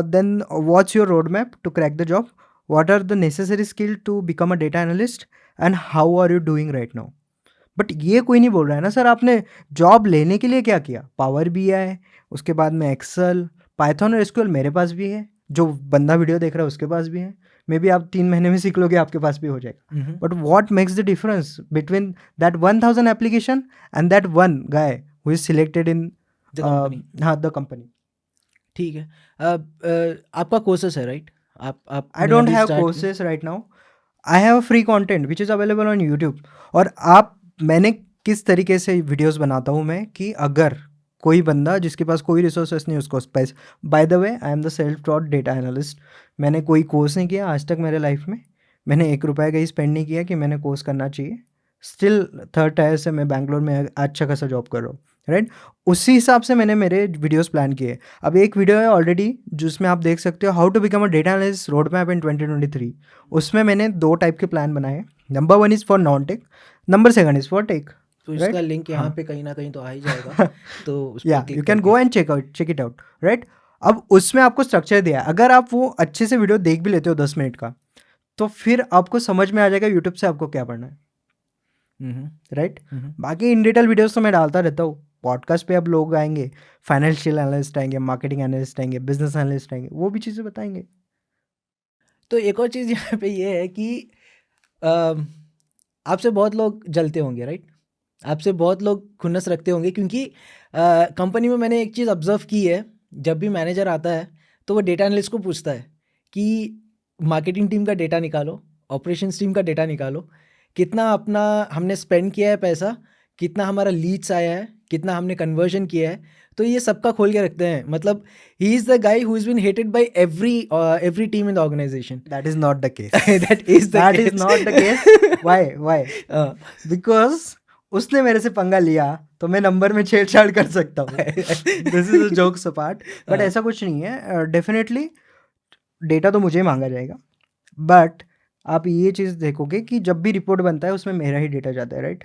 A: then what's your road map to crack the job, what are the necessary skill to become a data analyst, and how are you doing right now. But ये कोई नहीं बोल रहा है ना sir आपने job लेने के लिए क्या किया। पावर बी आई, उसके बाद में एक्सेल, पाइथन और एसक्यूएल मेरे पास भी है, जो बंदा वीडियो देख रहा है उसके पास भी है। मे बी आप 3 महीने में सीख लोगे, आपके पास भी हो जाएगा। But what makes the difference between that 1000 application and that one guy who is selected in
B: The company.
A: हाँ द कंपनी।
B: ठीक है। आपका कोर्सेस है राइट? आप
A: I don't have courses right now, I have free content which is available on YouTube. और आप, मैंने किस तरीके से वीडियोस बनाता हूँ मैं, कि अगर कोई बंदा जिसके पास कोई रिसोर्सेस नहीं उसको पैसे, by the way I am the self taught data analyst. मैंने कोई कोर्स नहीं किया आज तक मेरे लाइफ में, मैंने 1 रुपया का ही स्पेंड नहीं किया कि मैंने कोर्स करना चाहिए। स्टिल 3rd टायर से मैं बैंगलोर में अच्छा खासा जॉब कर रहा हूँ, राइट। उसी हिसाब से मैंने मेरे वीडियोस प्लान किए। अब एक वीडियो है ऑलरेडी जिसमें आप देख सकते हो how to become a data analyst road map in 2023। उसमें मैंने 2 टाइप के प्लान बनाए। Number 1 is for non tech, number 2 is for tech.
B: तो इसका
A: right?
B: लिंक यहाँ
A: हाँ।
B: पे कहीं ना कहीं तो आ ही जाएगा, तो उस पे
A: या
B: click
A: यू कैन
B: करके।
A: Go and check it out, right. अब उसमें आपको स्ट्रक्चर दिया है, अगर आप वो अच्छे से वीडियो देख भी लेते हो 10 मिनट का, तो फिर आपको समझ में आ जाएगा यूट्यूब से आपको क्या पढ़ना है, राइट। बाकी इन डिटेल वीडियोस तो मैं डालता रहता हूँ। पॉडकास्ट पे अब लोग आएंगे, फाइनेंशियल एनालिस्ट आएंगे, मार्केटिंग एनालिस्ट आएंगे, बिजनेस एनालिस्ट आएंगे, वो भी चीज़ें बताएंगे।
B: तो एक और चीज़ यहाँ पे ये है कि अम, आपसे बहुत लोग जलते होंगे राइट? आपसे बहुत लोग खुन्नस रखते होंगे क्योंकि कंपनी में मैंने एक चीज़ ऑब्जर्व की है, जब भी मैनेजर आता है तो वो डेटा एनालिस्ट को पूछता है कि मार्केटिंग टीम का डेटा निकालो, ऑपरेशंस टीम का डेटा निकालो, कितना अपना हमने स्पेंड किया है पैसा, कितना हमारा लीड्स आया है, कितना हमने कन्वर्जन किया है। तो ये सबका खोल के रखते हैं। मतलब he is the guy who is been hated by every team in the organization.
A: That is not the case.
B: That is
A: that is not the case. Why? Because उसने मेरे से पंगा लिया तो मैं नंबर में छेड़छाड़ कर सकता हूँ। This is a jokes apart, but ऐसा कुछ नहीं है। डेफिनेटली डेटा तो मुझे ही मांगा जाएगा, बट आप ये चीज़ देखोगे कि जब भी रिपोर्ट बनता है उसमें मेरा ही डेटा जाता है, राइट।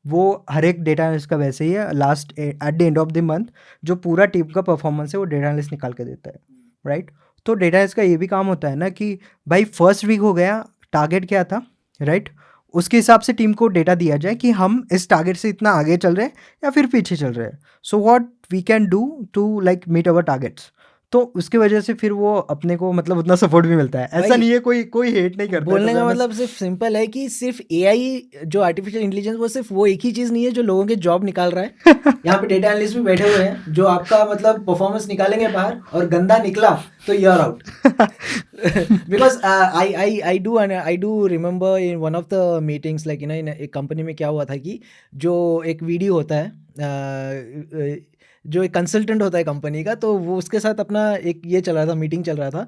A: वो हर एक डेटा एनालिस्ट का वैसे ही है, last at the end of the month जो पूरा टीम का परफॉर्मेंस है वो डेटा एनालिस्ट निकाल के देता है, राइट। तो डेटा एनालिस्ट का ये भी काम होता है ना कि भाई फर्स्ट वीक हो गया, टारगेट क्या था, राइट। उसके हिसाब से टीम को डेटा दिया जाए कि हम इस टारगेट से इतना आगे चल रहे हैं या फिर पीछे चल रहे हैं। So what we can do to like meet our targets. तो उसकी वजह से फिर वो अपने को मतलब उतना सपोर्ट भी मिलता है। ऐसा
B: भाई,
A: नहीं है कोई कोई हेट नहीं करता है,
B: बोलने
A: to be
B: का
A: honest।
B: मतलब सिर्फ सिंपल है कि सिर्फ एआई जो आर्टिफिशियल इंटेलिजेंस वो सिर्फ वो एक ही चीज़ नहीं है जो लोगों के जॉब निकाल रहा है। यहाँ पे डेटा एनालिस्ट भी बैठे हुए हैं जो आपका मतलब परफॉर्मेंस निकालेंगे बाहर, और गंदा निकला तो you are out. Because I do remember in one of the meetings, like in एक कंपनी में क्या हुआ था कि जो एक वीडियो होता है, जो एक कंसल्टेंट होता है कंपनी का, तो वो उसके साथ अपना एक ये चल रहा था, मीटिंग चल रहा था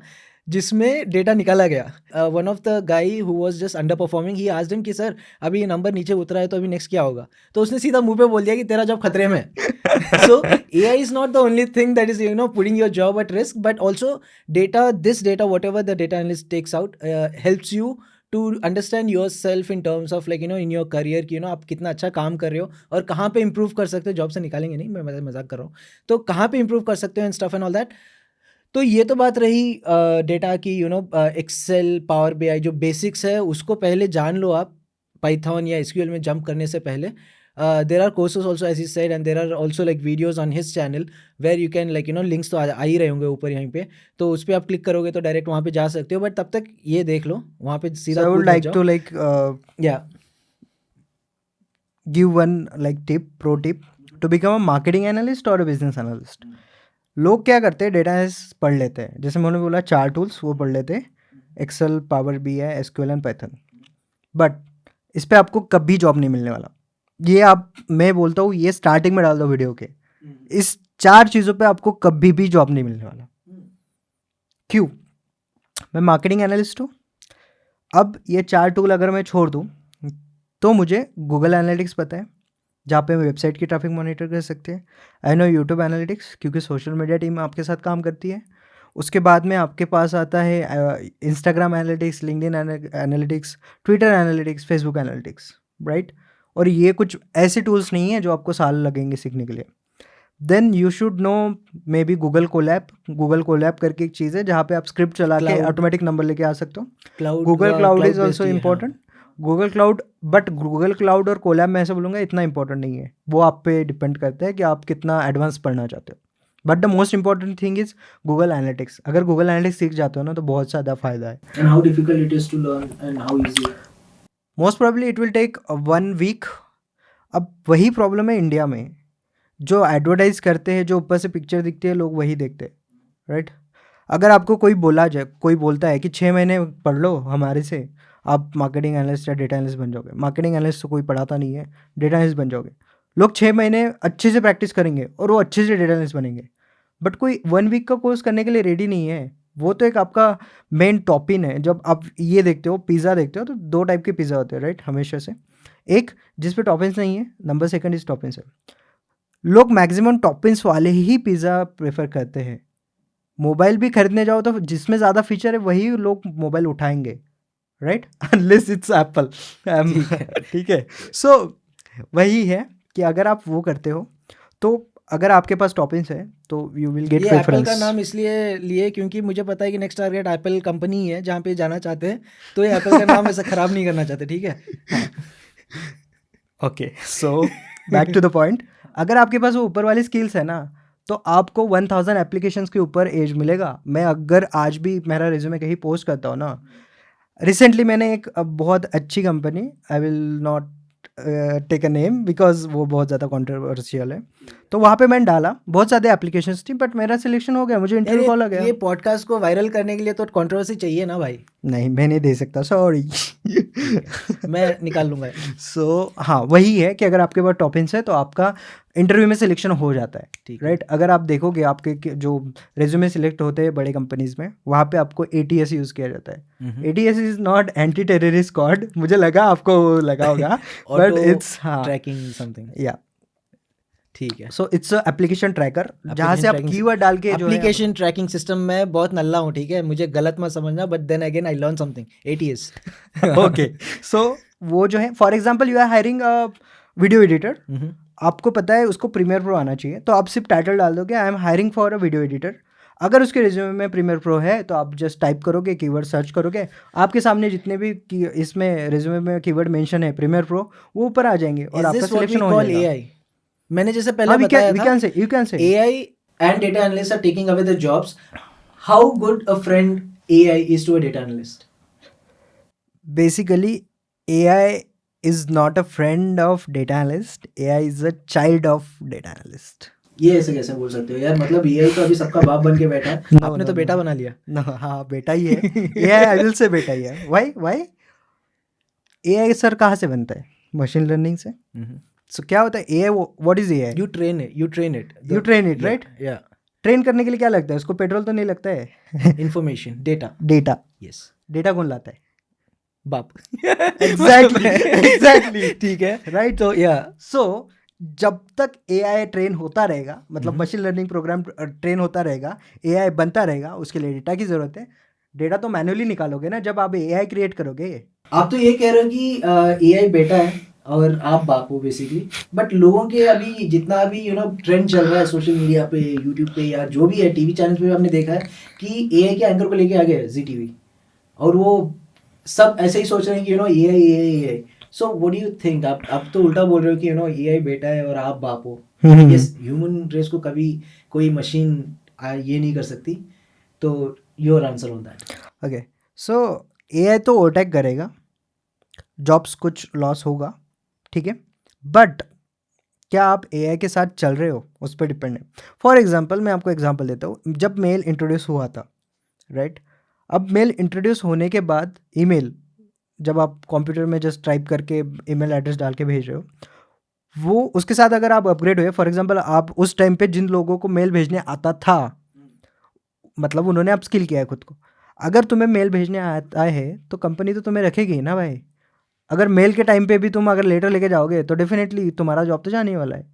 B: जिसमें डेटा निकाला गया। One of the guy who was just under performing, he asked him कि सर अभी ये नंबर नीचे उतरा है तो अभी नेक्स्ट क्या होगा, तो उसने सीधा मुंह पे बोल दिया कि तेरा जॉब खतरे में है। सो AI is not the only thing that is putting your job at risk, but also this data, whatever the data analyst takes out, helps you to understand yourself in terms of like in your career कि आप कितना अच्छा काम कर रहे हो और कहाँ पे improve कर सकते हो। जॉब से निकालेंगे नहीं, मैं मजाक कर रहा हूँ, तो कहाँ पे improve कर सकते हो and stuff and all that. तो ये तो बात रही डेटा की, एक्सेल, पावर बीआई जो बेसिक्स है उसको पहले जान लो आप, पाइथन या एसक्यूएल में जंप करने से पहले। There are courses also as he said, and there are also like videos on his channel where you can like links तो आ ही रहे होंगे ऊपर यहीं पे, तो उस पर आप क्लिक करोगे तो डायरेक्ट वहाँ पे जा सकते हो। बट तब तक ये देख लो वहाँ पे
A: So
B: सीधा
A: I would
B: कूद मत
A: like
B: जाओ।
A: to like
B: या
A: give one like pro tip to become a marketing analyst or a business analyst. लोग क्या करते हैं, डेटा एनालिस्ट पढ़ लेते हैं, जैसे मैंने बोला 4 टूल्स वो पढ़ लेते हैं, Excel, Power BI, SQL and Python. But इस पे आपको कभी जॉब नहीं मिलने वाला। ये आप, मैं बोलता हूँ ये स्टार्टिंग में डाल दो वीडियो के, इस 4 चीज़ों पे आपको कभी भी जॉब नहीं मिलने वाला। क्यों? मैं मार्केटिंग एनालिस्ट हूँ। अब ये 4 टूल अगर मैं छोड़ दूँ तो मुझे गूगल एनालिटिक्स पता है, जहाँ पे वेबसाइट की ट्रैफिक मॉनिटर कर सकते हैं। आई नो यूट्यूब एनालिटिक्स, क्योंकि सोशल मीडिया टीम आपके साथ काम करती है। उसके बाद में आपके पास आता है Instagram analytics, LinkedIn analytics, Twitter analytics, Facebook analytics, right. और ये कुछ ऐसे टूल्स नहीं है जो आपको साल लगेंगे सीखने के लिए। Then you should know maybe Google Colab. Google Colab करके एक चीज़ है जहाँ पे आप स्क्रिप्ट चला के
B: Cloud.
A: ऑटोमेटिक नंबर लेके आ सकते हो।
B: Cloud,
A: Google cloud is
B: based
A: also
B: he है, हाँ।
A: Important. Google cloud, but Google cloud और कोलैब मैं ऐसा बोलूँगा इतना इंपॉर्टेंट नहीं है, वो आप पे डिपेंड करता है कि आप कितना एडवांस पढ़ना चाहते हो। But the most important thing is Google analytics. अगर गूगल एनालिटिक्स सीख जाते हो ना तो बहुत ज़्यादा फायदा है।
B: And how difficult it is to learn and how easy?
A: Most probably it will take 1 week. अब वही प्रॉब्लम है इंडिया में, जो एडवर्टाइज करते हैं, जो ऊपर से पिक्चर दिखती है लोग वही देखते हैं, राइट। अगर आपको कोई बोलता है कि 6 महीने पढ़ लो हमारे से, आप मार्केटिंग एनालिस्ट या डेटा एनालिस्ट बन जाओगे। मार्केटिंग एनालिस्ट तो कोई पढ़ाता नहीं है, डेटा एनालिस्ट बन जाओगे। लोग 6 महीने अच्छे से प्रैक्टिस करेंगे और वो अच्छे से डेटा एनालिस्ट बनेंगे। बट कोई 1 वीक का कोर्स करने के लिए रेडी नहीं है। वो तो एक आपका मेन टॉपिन है। जब आप ये देखते हो, पिज़्ज़ा देखते हो, तो 2 टाइप के पिज़्ज़ा होते हैं, राइट, हमेशा से। एक जिस पे टॉपिंग्स नहीं है, नंबर सेकंड इज टॉपिंग्स है। लोग मैक्सिमम टॉपिंग्स वाले ही पिज़्ज़ा प्रेफर करते हैं। मोबाइल भी खरीदने जाओ तो जिसमें ज़्यादा फीचर है वही लोग मोबाइल उठाएंगे, राइट, अनलेस इट्स एप्पल। ठीक है। सो वही है कि अगर आप वो करते हो तो अगर आपके पास टॉपिंग्स है तो यू विल गेट
B: ये एप्पल
A: प्रेफरेंस।
B: का नाम इसलिए लिए क्योंकि मुझे पता है कि नेक्स्ट टारगेट एप्पल कंपनी ही है जहाँ पे जाना चाहते हैं, तो ये एप्पल का नाम ऐसा खराब नहीं करना चाहते, ठीक है।
A: Okay, so back to the point. अगर आपके पास वो ऊपर वाली स्किल्स है ना तो आपको 1000 एप्लीकेशंस के ऊपर एज मिलेगा। मैं अगर आज भी मेरा रिज्यूमे कहीं पोस्ट करता हूँ ना, रिसेंटली मैंने एक बहुत अच्छी company, I will not take a name because वो बहुत ज़्यादा कंट्रोवर्शियल है, तो वहाँ पे मैंने डाला, बहुत ज़्यादा एप्लीकेशंस थी, बट मेरा सिलेक्शन हो गया, मुझे इंटरव्यू कॉल आ गया।
B: ये पॉडकास्ट को वायरल करने के लिए तो कंट्रोवर्सी चाहिए ना भाई।
A: नहीं, मैं नहीं दे सकता, सॉरी।
B: मैं निकाल लूंगा।
A: सो हाँ, वही है कि अगर आपके पास टॉपिक्स है तो आपका इंटरव्यू में सिलेक्शन हो जाता है,
B: ठीक है।
A: राइट। अगर आप देखोगे आपके जो रेज्यूमे सिलेक्ट होते हैं बड़े कंपनीज में, वहाँ पे आपको ATS यूज़ किया जाता है। ATS is not anti terrorist squad, मुझे लगा आपको लगा होगा, बट इट्स हाँ
B: ट्रैकिंग समथिंग,
A: या
B: ठीक है।
A: सो इट्स एप्लीकेशन ट्रैकर, जहाँ से आप कीवर्ड डाल के जो है
B: एप्लीकेशन ट्रैकिंग सिस्टम में बहुत नल्ला हूँ, ठीक है, मुझे गलत मत समझना, but then again I learn something, ATS।
A: Okay, so वो जो है, for example you are hiring a video editor, आपको पता है उसको प्रीमियर प्रो आना चाहिए, तो आप सिर्फ टाइटल डाल दोगे I am hiring for a video editor. अगर उसके रिज्यूमे में प्रीमियर प्रो है तो आप जस्ट टाइप करोगे, कीवर्ड सर्च करोगे, आपके सामने जितने भी इसमें रिज्यूमे में कीवर्ड मेंशन है प्रीमियर प्रो, वो ऊपर आ जाएंगे और आपका सिलेक्शन हो जाएगा।
B: AI मैंने जैसे पहले बताया था,
A: you can say
B: AI and data analysts are taking away the jobs, how good a friend AI is to a data analyst?
A: Basically, AI is not a friend of data analyst. AI is a child of data analyst.
B: ये ऐसे कैसे बोल सकते हो यार, मतलब AI तो अभी सबका बाप बन के बैठा है,
A: No,
B: आपने
A: no,
B: तो बेटा
A: no.
B: बना लिया।
A: No, हाँ बेटा ही है। AI आई विल से बेटा ही है। Why? AI सर कहाँ से बनता है? मशीन लर्निंग से। So क्या होता है AI? What is AI?
B: You train it.
A: You train it, right?
B: Yeah.
A: Train करने के लिए क्या लगता है? उसको पेट्रोल तो नहीं लगता है।
B: Information, data.
A: Data.
B: Yes.
A: Data कौन लाता है?
B: बाप।
A: एग्जैक्टली
B: ठीक है,
A: राइट।
B: तो या
A: सो जब तक AI ट्रेन होता रहेगा, मतलब
B: हम्म।
A: मशीन लर्निंग प्रोग्राम ट्रेन होता रहेगा, AI बनता रहेगा, उसके लिए डेटा की जरूरत है। डेटा तो मैन्युअली निकालोगे ना जब आप AI क्रिएट करोगे।
B: आप तो ये कह रहे हो कि AI बेटा है और आप बाप हो बेसिकली, बट लोगों के अभी जितना भी ट्रेंड चल रहा है सोशल मीडिया पे, यूट्यूब पे या जो भी है टीवी चैनल पे, हमने देखा है कि AI के एंकर को लेके आ गए जी टीवी, और वो सब ऐसे ही सोच रहे हैं कि AI। So what do you think? आप तो उल्टा बोल रहे हो कि AI बेटा है और आप बाप हो। यस, ह्यूमन रेस को कभी कोई मशीन ये नहीं कर सकती, तो your answer on that.
A: Okay, so AI तो ओवरटेक करेगा, जॉब्स कुछ लॉस होगा, ठीक है, बट क्या आप AI के साथ चल रहे हो उस पर डिपेंड है। फॉर एग्जाम्पल मैं आपको एग्जाम्पल देता हूँ, जब मेल इंट्रोड्यूस हुआ था, राइट, अब मेल इंट्रोड्यूस होने के बाद ईमेल, जब आप कंप्यूटर में जस्ट टाइप करके ईमेल एड्रेस डाल के भेज रहे हो, वो उसके साथ अगर आप अपग्रेड हुए, फॉर एग्जांपल आप उस टाइम पे जिन लोगों को मेल भेजने आता था, मतलब उन्होंने अप स्किल किया है खुद को, अगर तुम्हें मेल भेजने आता है तो कंपनी तो तुम्हें रखेगी ही ना भाई। अगर मेल के टाइम पे भी तुम अगर लेटर लेके जाओगे तो डेफिनेटली तुम्हारा जॉब तो जाने वाला है।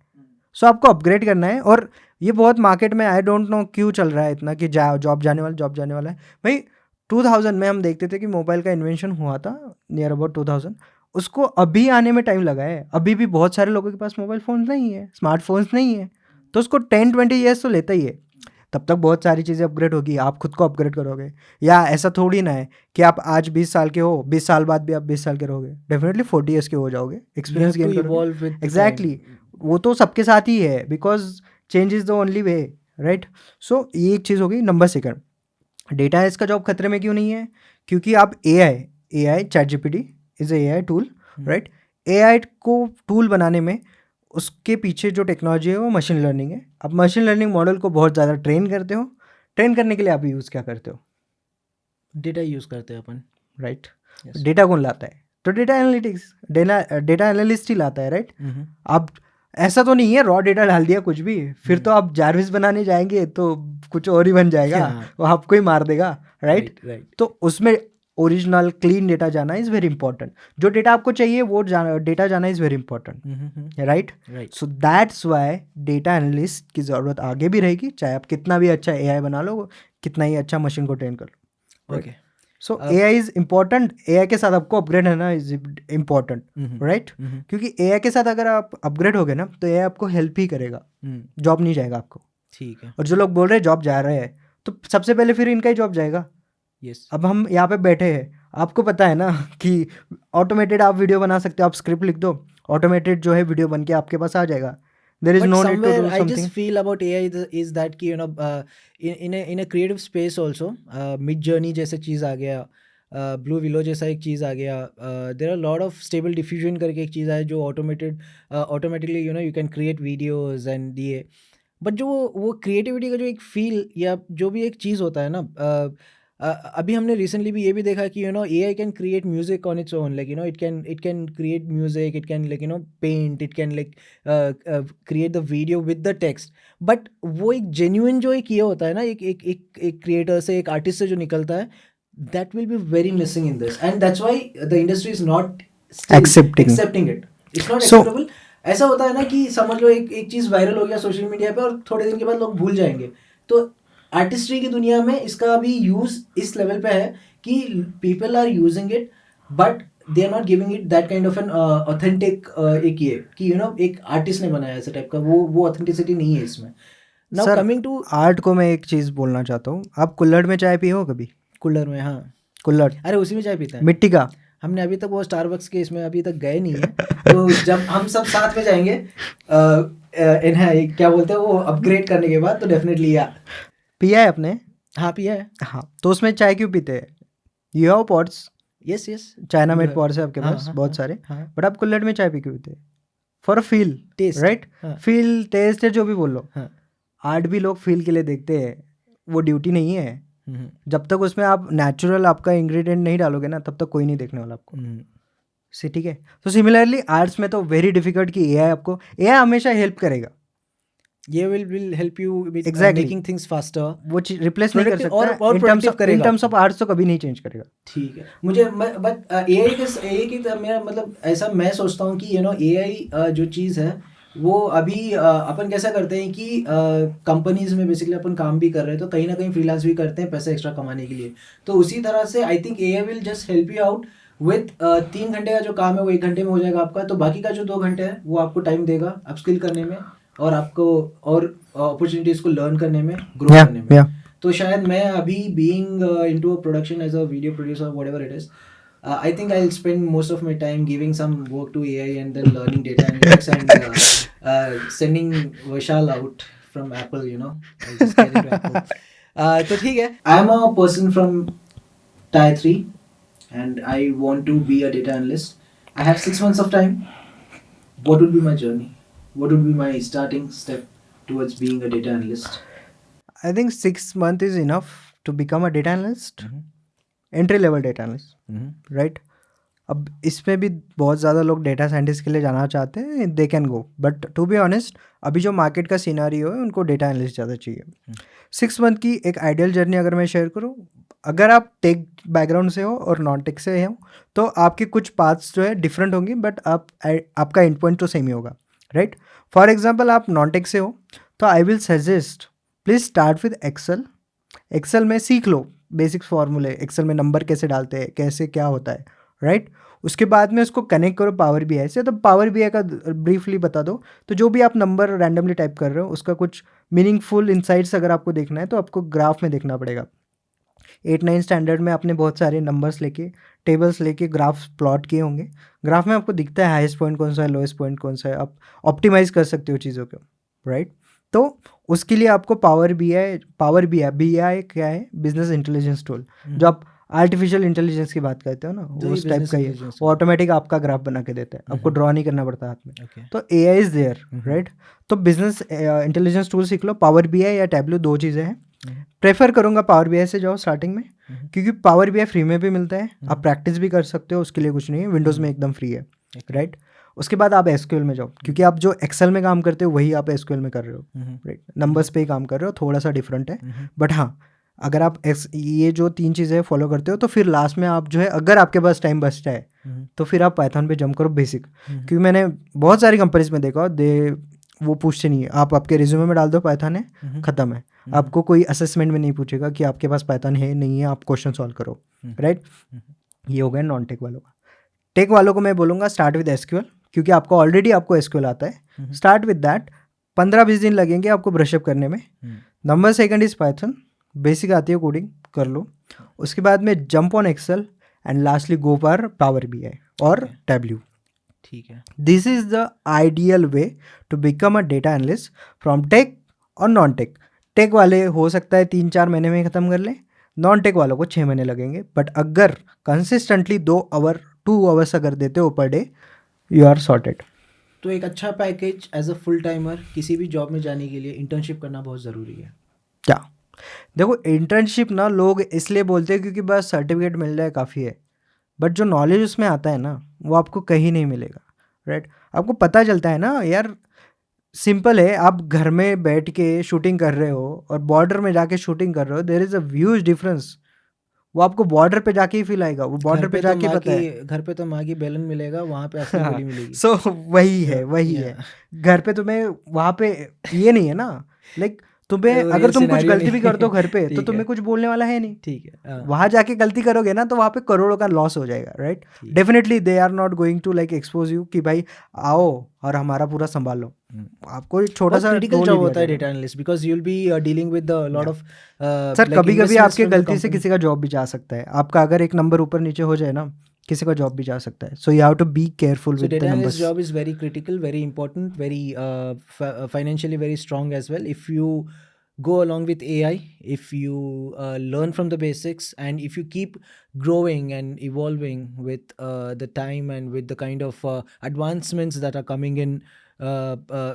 A: सो आपको अपग्रेड करना है, और ये बहुत मार्केट में आई डोंट नो क्यों चल रहा है इतना कि जॉब जाने वाला है भाई। 2000 में हम देखते थे कि मोबाइल का इन्वेंशन हुआ था, नियर अबाउट 2000, उसको अभी आने में टाइम लगा है। अभी भी बहुत सारे लोगों के पास मोबाइल फ़ोन्स नहीं है, स्मार्टफोन्स नहीं है, तो उसको 10-20 ईयर्स तो लेता ही है। तब तक बहुत सारी चीज़ें अपग्रेड होगी, आप खुद को अपग्रेड करोगे। या ऐसा थोड़ी ना है कि आप आज 20 साल के हो, 20 साल बाद भी आप 20 साल के रहोगे, डेफिनेटली 40 ईयर्स के हो जाओगे, एक्सपीरियंस गेन करोगे। एग्जैक्टली, वो तो सबके साथ ही है, because change is the only way, right. So ये एक चीज़ होगी। नंबर सेकंड, डेटा इसका जॉब खतरे में क्यों नहीं है? क्योंकि आप AI ChatGPT is AI tool, right. AI को टूल बनाने में उसके पीछे जो टेक्नोलॉजी है वो मशीन लर्निंग है। अब मशीन लर्निंग मॉडल को बहुत ज़्यादा ट्रेन करते हो, ट्रेन करने के लिए आप यूज़ क्या करते हो?
B: डेटा यूज करते हैं अपन,
A: राइट।
B: Yes.
A: डेटा कौन लाता है? तो डेटा एनालिटिक्स, डेटा एनालिस्ट ही लाता है, राइट। आप ऐसा तो नहीं है रॉ डेटा डाल दिया कुछ भी, फिर तो आप जारविस बनाने जाएंगे तो कुछ और ही बन जाएगा, वो आपको ही मार देगा, राइट।
B: राइट।
A: तो उसमें ओरिजिनल क्लीन डेटा जाना इज़ वेरी इंपॉर्टेंट। जो डेटा आपको चाहिए वो डेटा जाना is very important, right. So that's why data analyst की ज़रूरत आगे भी रहेगी, चाहे आप कितना भी अच्छा AI बना लो, कितना ही अच्छा मशीन को ट्रेन कर लो।
B: Okay,
A: so AI is important, AI के साथ आपको अपग्रेड होना इज इम्पॉर्टेंट, राइट। क्योंकि AI के साथ अगर आप अपग्रेड हो गए ना तो AI आपको हेल्प ही करेगा, जॉब नहीं जाएगा आपको।
B: ठीक है।
A: और जो लोग बोल रहे हैं जॉब जा रहे हैं, तो सबसे पहले फिर इनका ही जॉब जाएगा।
B: यस।
A: अब हम यहाँ पे बैठे हैं, आपको पता है ना कि ऑटोमेटेड आप वीडियो बना सकते हो, आप स्क्रिप्ट लिख दो, ऑटोमेटेड जो है वीडियो बन के आपके पास आ जाएगा। There is
B: But
A: no need to
B: somewhere
A: do
B: I
A: something.
B: just feel about AI is that कि in a creative space also, Mid Journey जैसे चीज़ आ गया, Blue Willow जैसा एक चीज़ आ गया, there are a lot of stable diffusion करके एक चीज़ है जो automatically you can create videos and ये, बट जो वो क्रिएटिविटी का जो एक फील या जो भी एक चीज़ होता है ना, अभी हमने रिसेंटली भी ये भी देखा कि AI can create music on its own, like it can create music, it can like paint, it can like create the video with the text, but वो एक जेन्युइन जो एक ये होता है ना, एक क्रिएटर से, एक आर्टिस्ट से जो निकलता है, that will be very missing in this, and that's why the industry is not still accepting it. It's not
A: So-
B: acceptable. ऐसा होता है ना कि समझ लो एक चीज़ वायरल हो गया सोशल मीडिया पे और थोड़े दिन के बाद लोग भूल जाएंगे, तो आर्टिस्ट्री की दुनिया में इसका अभी यूज इस लेवल पे है कि people are using it, but they are not giving it that kind of an authentic एक ये कि एक आर्टिस्ट ने बनाया ऐसे टाइप का, वो ऑथेंटिसिटी नहीं है इसमें। Now
A: sir,
B: coming to
A: art को मैं एक चीज़ बोलना चाहता हूँ, आप कुल्हड़ में चाय पिए हो कभी?
B: कुल्लर में, हाँ,
A: कुल्हड़
B: अरे उसी में चाय पीता है।
A: मिट्टी का।
B: हमने अभी तक वो स्टारबक्स के इसमें अभी तक गए नहीं है, तो जब हम सब साथ में जाएंगे क्या बोलते हैं वो अपग्रेड करने के बाद, तो डेफिनेटली या
A: पिया है आपने?
B: हाँ पिया है।
A: हाँ, तो उसमें चाय क्यों पीते हैं? You have pots,
B: yes yes,
A: China made pots है आपके
B: हाँ
A: पास
B: हाँ
A: बहुत
B: हाँ
A: सारे,
B: हाँ,
A: बट आप कुल्हड़ में चाय पी क्यों पीते हैं? For a feel,
B: taste,
A: right?
B: हाँ
A: फील, टेस्ट है, जो भी बोल लो।
B: हाँ,
A: आर्ट भी लोग फील के लिए देखते हैं, वो ड्यूटी नहीं है। जब तक उसमें आप नेचुरल आपका इंग्रेडिएंट नहीं डालोगे ना, तब तक कोई नहीं देखने वाला आपको। से ठीक है। तो सिमिलरली आर्ट्स में तो वेरी डिफिकल्ट कि एआई आपको, एआई हमेशा हेल्प करेगा,
B: ये will help you with
A: exactly
B: making things faster,
A: वो चीज रिप्लेस नहीं कर
B: प्रोडक्टिव
A: सकता
B: और
A: इन
B: प्रोडक्टिव
A: इन
B: करेगा
A: टर्म्स
B: आपको।
A: ऑफ आर्ट्स, तो कभी नहीं चेंज करेगा।
B: ठीक है, मुझे बट एआई की तरह मेरा मतलब ऐसा मैं सोचता हूँ कि एआई जो चीज़ है वो अभी अपन कैसा करते हैं कि कंपनीज में बेसिकली अपन काम भी कर रहे हैं, तो कहीं ना कहीं फ्रीलांस भी करते हैं पैसा एक्स्ट्रा कमाने के लिए। तो उसी तरह से I think AI will just help you out with 3 घंटे का जो काम है वो 1 घंटे में हो जाएगा आपका, तो बाकी का जो 2 घंटे है वो आपको टाइम देगा अपस्किल करने में और आपको और अपॉर्चुनिटीज़ को लर्न करने में, ग्रो
A: या
B: करने में।
A: या
B: तो शायद मैं अभी being into a production as a video producer whatever it is, I think I'll spend most of my time giving some work to AI and then learning data analytics and sending Vishal out from Apple, I'll just get into Apple. तो ठीक है, I'm a person from Tier 3 and I want to be a data analyst. I have 6 months of time. What would be my journey? What would be my starting step towards being a data analyst?
A: I think 6 month is enough to become a data analyst, entry level data analyst, right? अब इसमें भी बहुत ज़्यादा लोग data scientist के लिए जाना चाहते हैं, they can go, but to be honest अभी जो मार्केट का सिनारियो है उनको डेटा एनालिस्ट ज़्यादा चाहिए। 6 month की एक आइडियल जर्नी अगर मैं शेयर करूँ, अगर आप टेक बैकग्राउंड से हो और नॉन टेक से हो तो आपके कुछ पाथ्स जो है डिफरेंट होंगी, बट आपका एंड पॉइंट तो सेम ही होगा, राइट? फॉर एग्जाम्पल आप नॉन टेक से हो तो I will suggest please start with Excel. Excel में सीख लो बेसिक्स फार्मूले, एक्सेल में नंबर कैसे डालते हैं, कैसे क्या होता है, राइट? उसके बाद में उसको कनेक्ट करो पावर बीआई से। तो पावर बीआई का ब्रीफली बता दो, तो जो भी आप नंबर रैंडमली टाइप कर रहे हो उसका कुछ मीनिंगफुल इंसाइट्स अगर आपको देखना है तो आपको ग्राफ में देखना पड़ेगा। 8-9 स्टैंडर्ड में आपने बहुत सारे नंबर्स लेके, टेबल्स लेके ग्राफ प्लॉट किए होंगे। ग्राफ में आपको दिखता है हाईएस्ट पॉइंट कौन सा है, लोएस्ट पॉइंट कौन सा है, आप ऑप्टिमाइज़ कर सकते हो चीज़ों को, राइट? तो उसके लिए आपको पावर बीआई क्या है? बिजनेस इंटेलिजेंस टूल, जो आप आर्टिफिशियल इंटेलिजेंस की बात करते हो ना,
B: जो
A: उस
B: ये
A: टाइप
B: business
A: का ही है।
B: intelligence
A: वो ऑटोमेटिक आपका ग्राफ बना के देता है, आपको ड्रॉ नहीं करना पड़ता हाथ में।
B: Okay.
A: तो एआई इज़ देयर, राइट? तो बिजनेस इंटेलिजेंस टूल सीख लो, पावर बीआई या टैबलो, दो चीज़ें हैं। प्रेफर करूँगा पावर बीआई से जाओ स्टार्टिंग में, क्योंकि पावर बीआई फ्री में भी मिलता है, आप प्रैक्टिस भी कर सकते हो, उसके लिए कुछ नहीं है, विंडोज़ में एकदम फ्री है, राइट? उसके बाद आप एसक्यूएल में जाओ, क्योंकि आप जो एक्सेल में काम करते हो वही आप एसक्यूएल में कर रहे हो, राइट? नंबर्स पे ही काम कर रहे हो, थोड़ा सा डिफरेंट है, बट हाँ अगर आप ये जो 3 चीज़ें फॉलो करते हो तो फिर लास्ट में आप जो है, अगर आपके पास टाइम बचता है तो फिर आप पाइथन पे जंप करो बेसिक। क्योंकि मैंने बहुत सारी कंपनीज में देखा, वो पूछते नहीं है, आप आपके रिज्यूमे में डाल दो पाइथन है, ख़त्म है। आपको कोई असेसमेंट में नहीं पूछेगा कि आपके पास पाइथन है नहीं है, आप क्वेश्चन सॉल्व करो, राइट? ये हो गया नॉन टेक वालों का। टेक वालों को मैं बोलूँगा स्टार्ट विद एसक्यूएल, क्योंकि आपको एसक्यूएल आता है, स्टार्ट विद दैट। 15-20 दिन लगेंगे आपको ब्रशअप करने में। Number second is Python, basic आती है कोडिंग, कर लो। उसके बाद में jump on Excel and lastly go पर पावर बीआई और टैब्ल्यू।
B: ठीक है,
A: this is the ideal way to become a data analyst from tech और नॉन टेक। टेक वाले हो सकता है 3-4 महीने में ख़त्म कर लें, नॉन टेक वालों को 6 महीने लगेंगे, बट अगर कंसिस्टेंटली 2 आवर्स अगर देते हो per day, you are sorted.
B: तो एक अच्छा package as a full timer किसी भी जॉब में जाने के लिए इंटर्नशिप करना बहुत ज़रूरी है।
A: क्या देखो, इंटर्नशिप ना लोग इसलिए बोलते हैं क्योंकि बस सर्टिफिकेट मिल जाए काफ़ी है, बट जो नॉलेज उसमें आता है ना वो आपको कहीं नहीं मिलेगा, राइट? आपको पता चलता है ना यार, सिंपल है, आप घर में बैठ के शूटिंग कर रहे हो और बॉर्डर में जाके शूटिंग कर रहे हो, there is a huge difference. वो आपको बॉर्डर पे जाके ही फील आएगा, वो बॉर्डर पे जाके पता है।
B: घर पे तो माँ की बेलन मिलेगा, वहाँ पे असली गोली मिलेगी।
A: सो वही है। घर पे तुम्हें, वहाँ पे ये नहीं है ना, लाइक तुम्हें
B: वो
A: अगर
B: real
A: तुम कुछ
B: scenario
A: गलती भी
B: नहीं
A: कर दो घर पे तो
B: ठीक
A: तुम्हें
B: है,
A: कुछ बोलने वाला है नहीं।
B: ठीक है, हाँ,
A: वहाँ जाके गलती करोगे ना तो वहाँ पे करोड़ों का लॉस हो जाएगा, राइट?
B: ठीक।
A: Definitely they are not going to like expose you कि भाई आओ और हमारा पूरा संभाल लो। आपको एक छोटा
B: बहुत
A: सा
B: क्रिटिकल
A: role
B: जॉब
A: ही
B: होता है
A: दिया
B: data analyst, because you will be dealing with lot of
A: जाएगा। सर कभी कभी आपके गलती से किसी का जॉब भी जा सकता है, आपका अगर एक नंबर ऊपर नीचे हो जाए ना किसी का जॉब भी जा सकता है, so you have to be careful
B: So
A: with the
B: data analyst
A: numbers.
B: job is very critical, very important, very financially very strong as well. If you go along with AI, if you learn from the basics, and if you keep growing and evolving with the time and with the kind of advancements that are coming in uh, uh,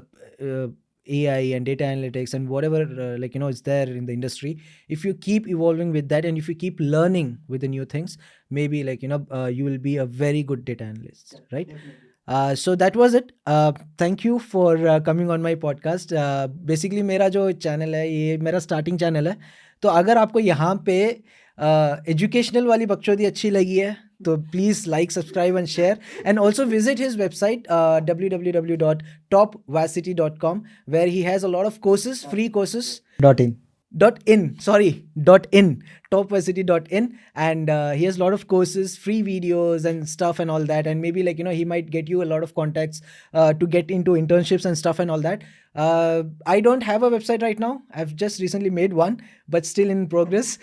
B: uh, AI and data analytics and whatever is there in the industry, if you keep evolving with that and if you keep learning with the new things, maybe you will be a very good data analyst, right? So that was it. Thank you for coming on my podcast. Basically मेरा जो channel है ये मेरा starting channel है, तो अगर आपको यहाँ पे एजुकेशनल वाली बकचोदी अच्छी लगी है तो please like, subscribe and share, and also visit his website www.topvarsity.com, where he has a lot of courses, free courses.
A: .in.
B: .in, topvarsity.in, and he has a lot of courses, free videos and stuff and all that, and maybe he might get you a lot of contacts to get into internships and stuff and all that. I don't have a website right now. I've just recently made one, but still in progress.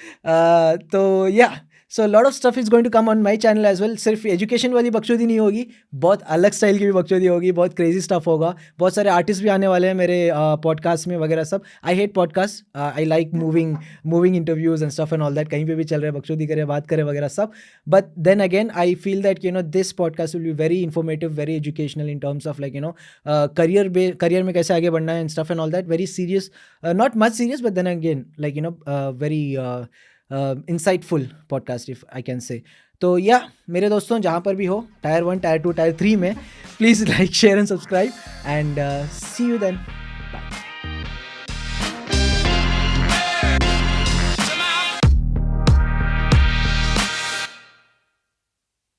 B: So yeah, so a lot of stuff is going to come on my channel as well. सिर्फ education वाली बकचोदी नहीं होगी, बहुत अलग style की भी बकचोदी होगी, बहुत क्रेजी स्टफ होगा, बहुत सारे आर्टिस्ट भी आने वाले हैं मेरे पॉडकास्ट में वगैरह सब. I hate podcast, I like moving interviews and stuff and all that, कहीं पे भी चल रहे बकचोदी करे, बात करे वगैरह सब. But then again I feel that this podcast will be very informative, very educational in terms of career में कैसे आगे बढ़ना है and stuff and all that. Very serious, not much serious, but then again very insightful podcast if I can say. तो या मेरे दोस्तों जहाँ पर भी हो, टायर 1, टायर 2, टायर 3 में, please like, share and subscribe, and see you then.